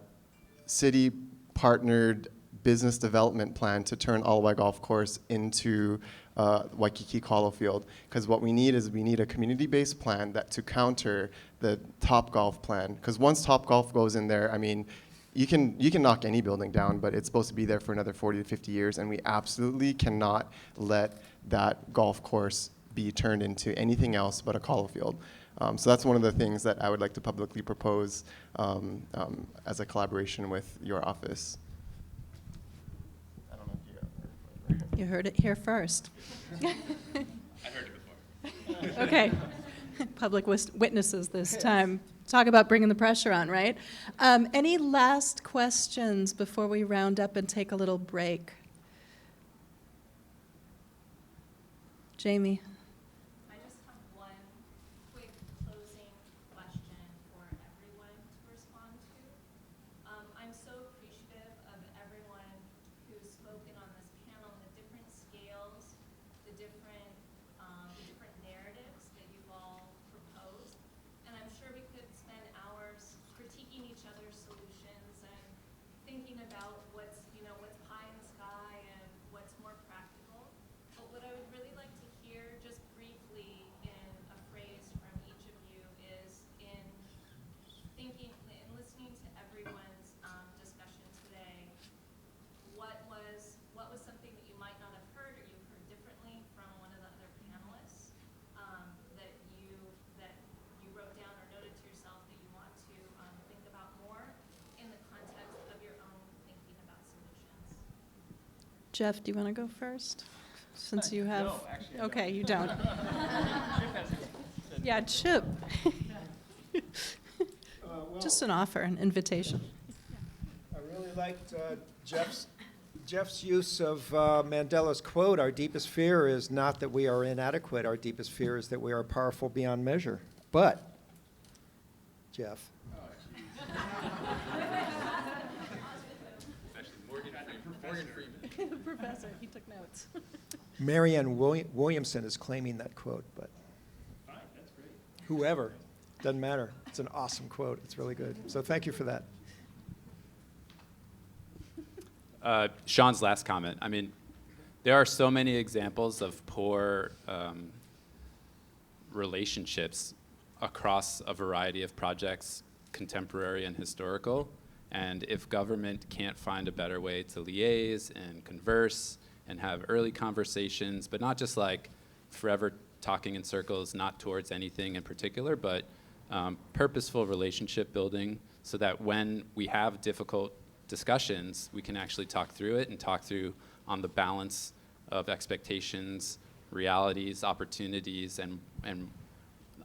city-partnered business development plan to turn Alawai Golf Course into Waikiki Kolo Field. Because what we need is a community-based plan that to counter the Top Golf plan. Because once Top Golf goes in there, I mean, you can knock any building down, but it's supposed to be there for another 40 to 50 years, and we absolutely cannot let that golf course be turned into anything else but a Kolo Field. So that's one of the things that I would like to publicly propose as a collaboration with your office. You heard it here first. I heard it before. Okay. Public witnesses this time. Talk about bringing the pressure on, right? Any last questions before we round up and take a little break? Jamie. I just have one quick closing question for everyone to respond to. I'm so appreciative of everyone who's spoken on this panel, the different scales, the different narratives that you've all proposed. And I'm sure we could spend hours critiquing each other's solutions and thinking about what's pie in the sky and what's more practical. But what I would really like to hear, just briefly in a phrase from each of you, is in thinking and listening to everyone's discussion today, what was something that you might not have heard or you heard differently from one of the other panelists that you wrote down or noted to yourself that you want to think about more in the context of your own thinking about Jeff, do you want to go first? Since you have. No, actually, I Okay, don't. you don't. Yeah, Chip. Just an offer, an invitation. I really liked Jeff's use of Mandela's quote, "Our deepest fear is not that we are inadequate, our deepest fear is that we are powerful beyond measure." But, Jeff, Professor, he took notes. Marianne Williamson is claiming that quote, but whoever, doesn't matter. It's an awesome quote. It's really good. So thank you for that. Sean's last comment. I mean, there are so many examples of poor relationships across a variety of projects, contemporary and historical. And if government can't find a better way to liaise and converse and have early conversations, but not just like forever talking in circles, not towards anything in particular, but purposeful relationship building so that when we have difficult discussions, we can actually talk through it and talk through on the balance of expectations, realities, opportunities, and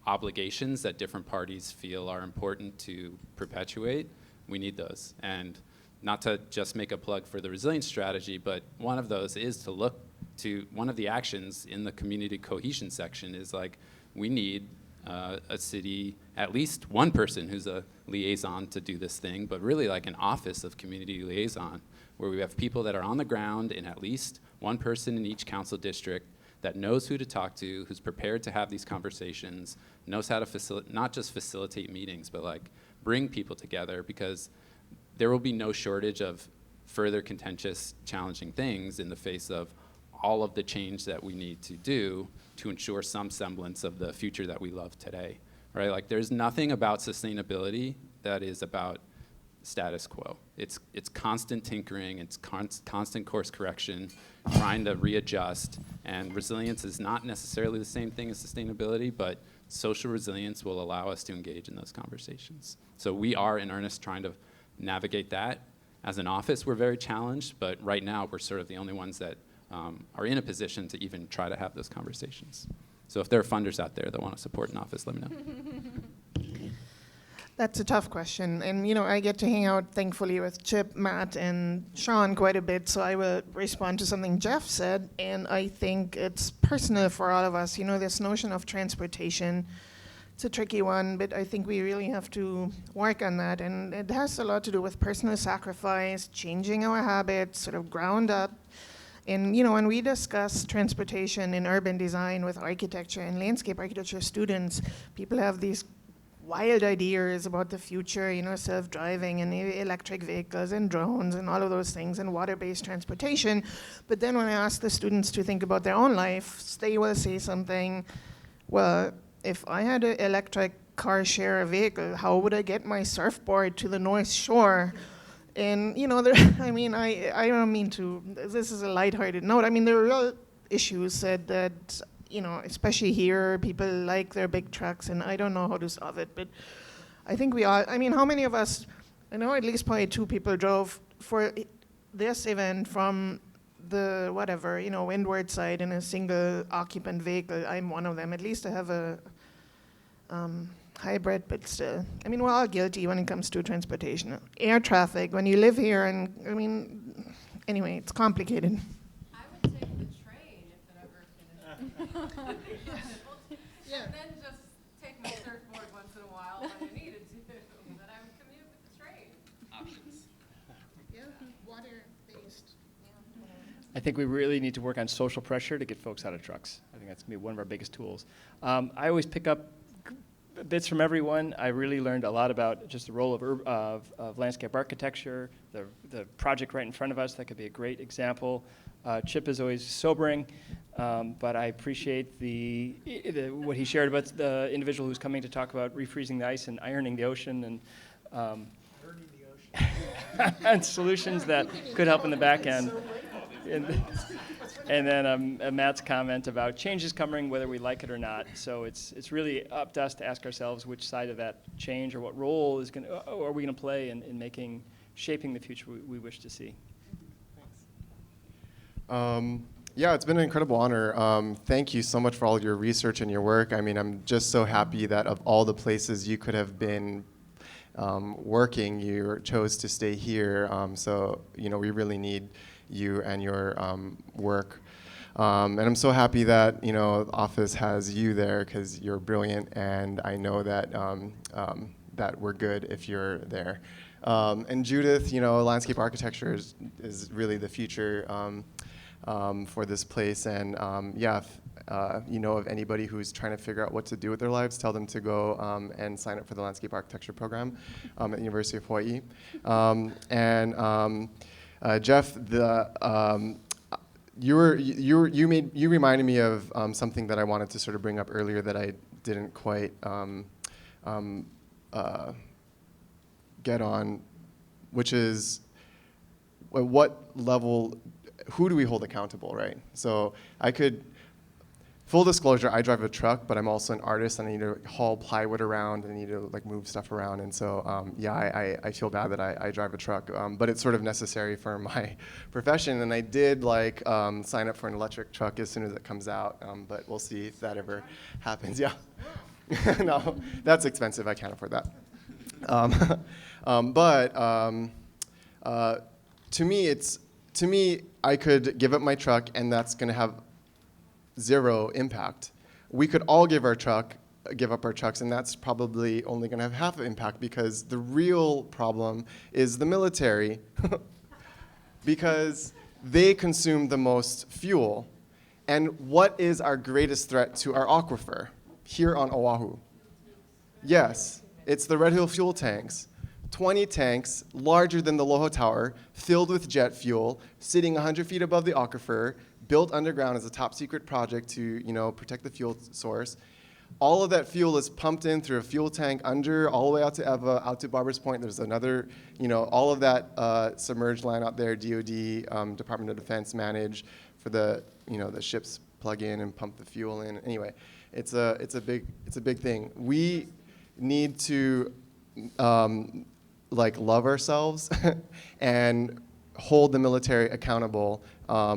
obligations that different parties feel are important to perpetuate. We need those. And not to just make a plug for the resilience strategy, but one of those is to look to one of the actions in the community cohesion section is like, we need a city, at least one person who's a liaison to do this thing, but really like an office of community liaison, where we have people that are on the ground and at least one person in each council district that knows who to talk to, who's prepared to have these conversations, knows how to not just facilitate meetings, but like bring people together, because there will be no shortage of further contentious, challenging things in the face of all of the change that we need to do to ensure some semblance of the future that we love today, right? Like there's nothing about sustainability that is about status quo. It's constant tinkering, it's constant course correction, trying to readjust, and resilience is not necessarily the same thing as sustainability, but social resilience will allow us to engage in those conversations. So we are in earnest trying to navigate that. As an office, we're very challenged, but right now we're sort of the only ones that are in a position to even try to have those conversations. So if there are funders out there that want to support an office, let me know. That's a tough question. And, you know, I get to hang out, thankfully, with Chip, Matt, and Sean quite a bit, so I will respond to something Jeff said. And I think it's personal for all of us. You know, this notion of transportation, it's a tricky one, but I think we really have to work on that. And it has a lot to do with personal sacrifice, changing our habits, sort of ground up. And, you know, when we discuss transportation in urban design with architecture and landscape architecture students, people have these wild ideas about the future, you know, self-driving and electric vehicles and drones and all of those things and water-based transportation. But then when I ask the students to think about their own life, they will say something, well, if I had an electric car share vehicle, how would I get my surfboard to the North Shore? And, you know, I mean, I don't mean to, this is a lighthearted note. I mean, there are real issues that you know, especially here, people like their big trucks, and I don't know how to solve it, but I think we all, I mean, how many of us, I know at least probably 2 people drove for this event from the, whatever, you know, windward side in a single occupant vehicle. I'm one of them. At least I have a hybrid, but still. I mean, we're all guilty when it comes to transportation. Air traffic, when you live here, and, I mean, anyway, it's complicated. I would take the train if it ever finished. Yeah. And then just take my surfboard once in a while when I needed to. But I would commute with the train. Options. Yeah, water-based. I think we really need to work on social pressure to get folks out of trucks. I think that's going to be one of our biggest tools. I always pick up bits from everyone. I really learned a lot about just the role of landscape architecture, the project right in front of us. That could be a great example. Chip is always sobering, but I appreciate what he shared about the individual who's coming to talk about refreezing the ice and ironing the ocean and and solutions that could help in the back end. And then Matt's comment about change is coming whether we like it or not. So it's really up to us to ask ourselves which side of that change or what role are we going to play in shaping the future we wish to see. Yeah, it's been an incredible honor. Thank you so much for all your research and your work. I mean, I'm just so happy that of all the places you could have been working, you chose to stay here. So, you know, we really need you and your work. And I'm so happy that, you know, the office has you there because you're brilliant, and I know that that we're good if you're there. And Judith, you know, landscape architecture is really the future for this place. And yeah, if you know of anybody who's trying to figure out what to do with their lives, tell them to go and sign up for the landscape architecture program at the University of Hawaii. Jeff, you reminded me of something that I wanted to sort of bring up earlier that I didn't quite get on, which is what level, who do we hold accountable, right? So full disclosure, I drive a truck, but I'm also an artist, and I need to haul plywood around, and I need to like move stuff around, and so yeah, I feel bad that I drive a truck, but it's sort of necessary for my profession, and I did like sign up for an electric truck as soon as it comes out, but we'll see if that ever happens. Yeah, no, that's expensive. I can't afford that. To me, I could give up my truck, and that's going to have zero impact. We could all give up our trucks, and that's probably only going to have half of impact, because the real problem is the military, because they consume the most fuel. And what is our greatest threat to our aquifer here on Oahu? Yes, it's the Red Hill fuel tanks. 20 tanks, larger than the Loho Tower, filled with jet fuel, sitting 100 feet above the aquifer, built underground as a top secret project to, you know, protect the fuel source. All of that fuel is pumped in through a fuel tank under, all the way out to Eva, out to Barbers Point. There's another, you know, all of that submerged land out there, DOD, Department of Defense manage for the, you know, the ships plug in and pump the fuel in. Anyway, it's a big thing. We need to like love ourselves and hold the military accountable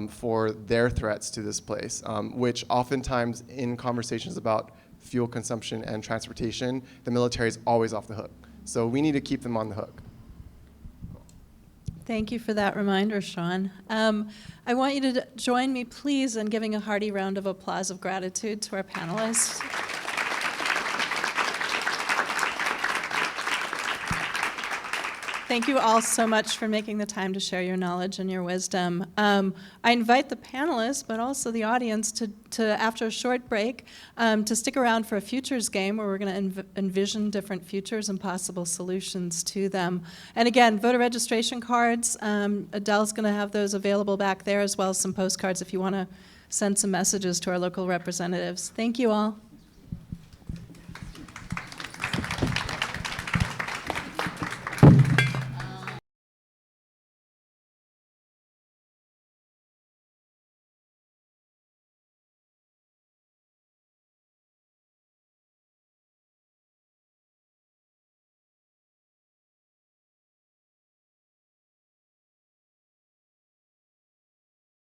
for their threats to this place, which oftentimes in conversations about fuel consumption and transportation, the military is always off the hook. So we need to keep them on the hook. Thank you for that reminder, Sean. I want you to join me, please, in giving a hearty round of applause of gratitude to our panelists. Thank you all so much for making the time to share your knowledge and your wisdom. I invite the panelists, but also the audience, to after a short break, to stick around for a futures game where we're going to envision different futures and possible solutions to them. And again, voter registration cards, Adele's going to have those available back there, as well as some postcards if you want to send some messages to our local representatives. Thank you all.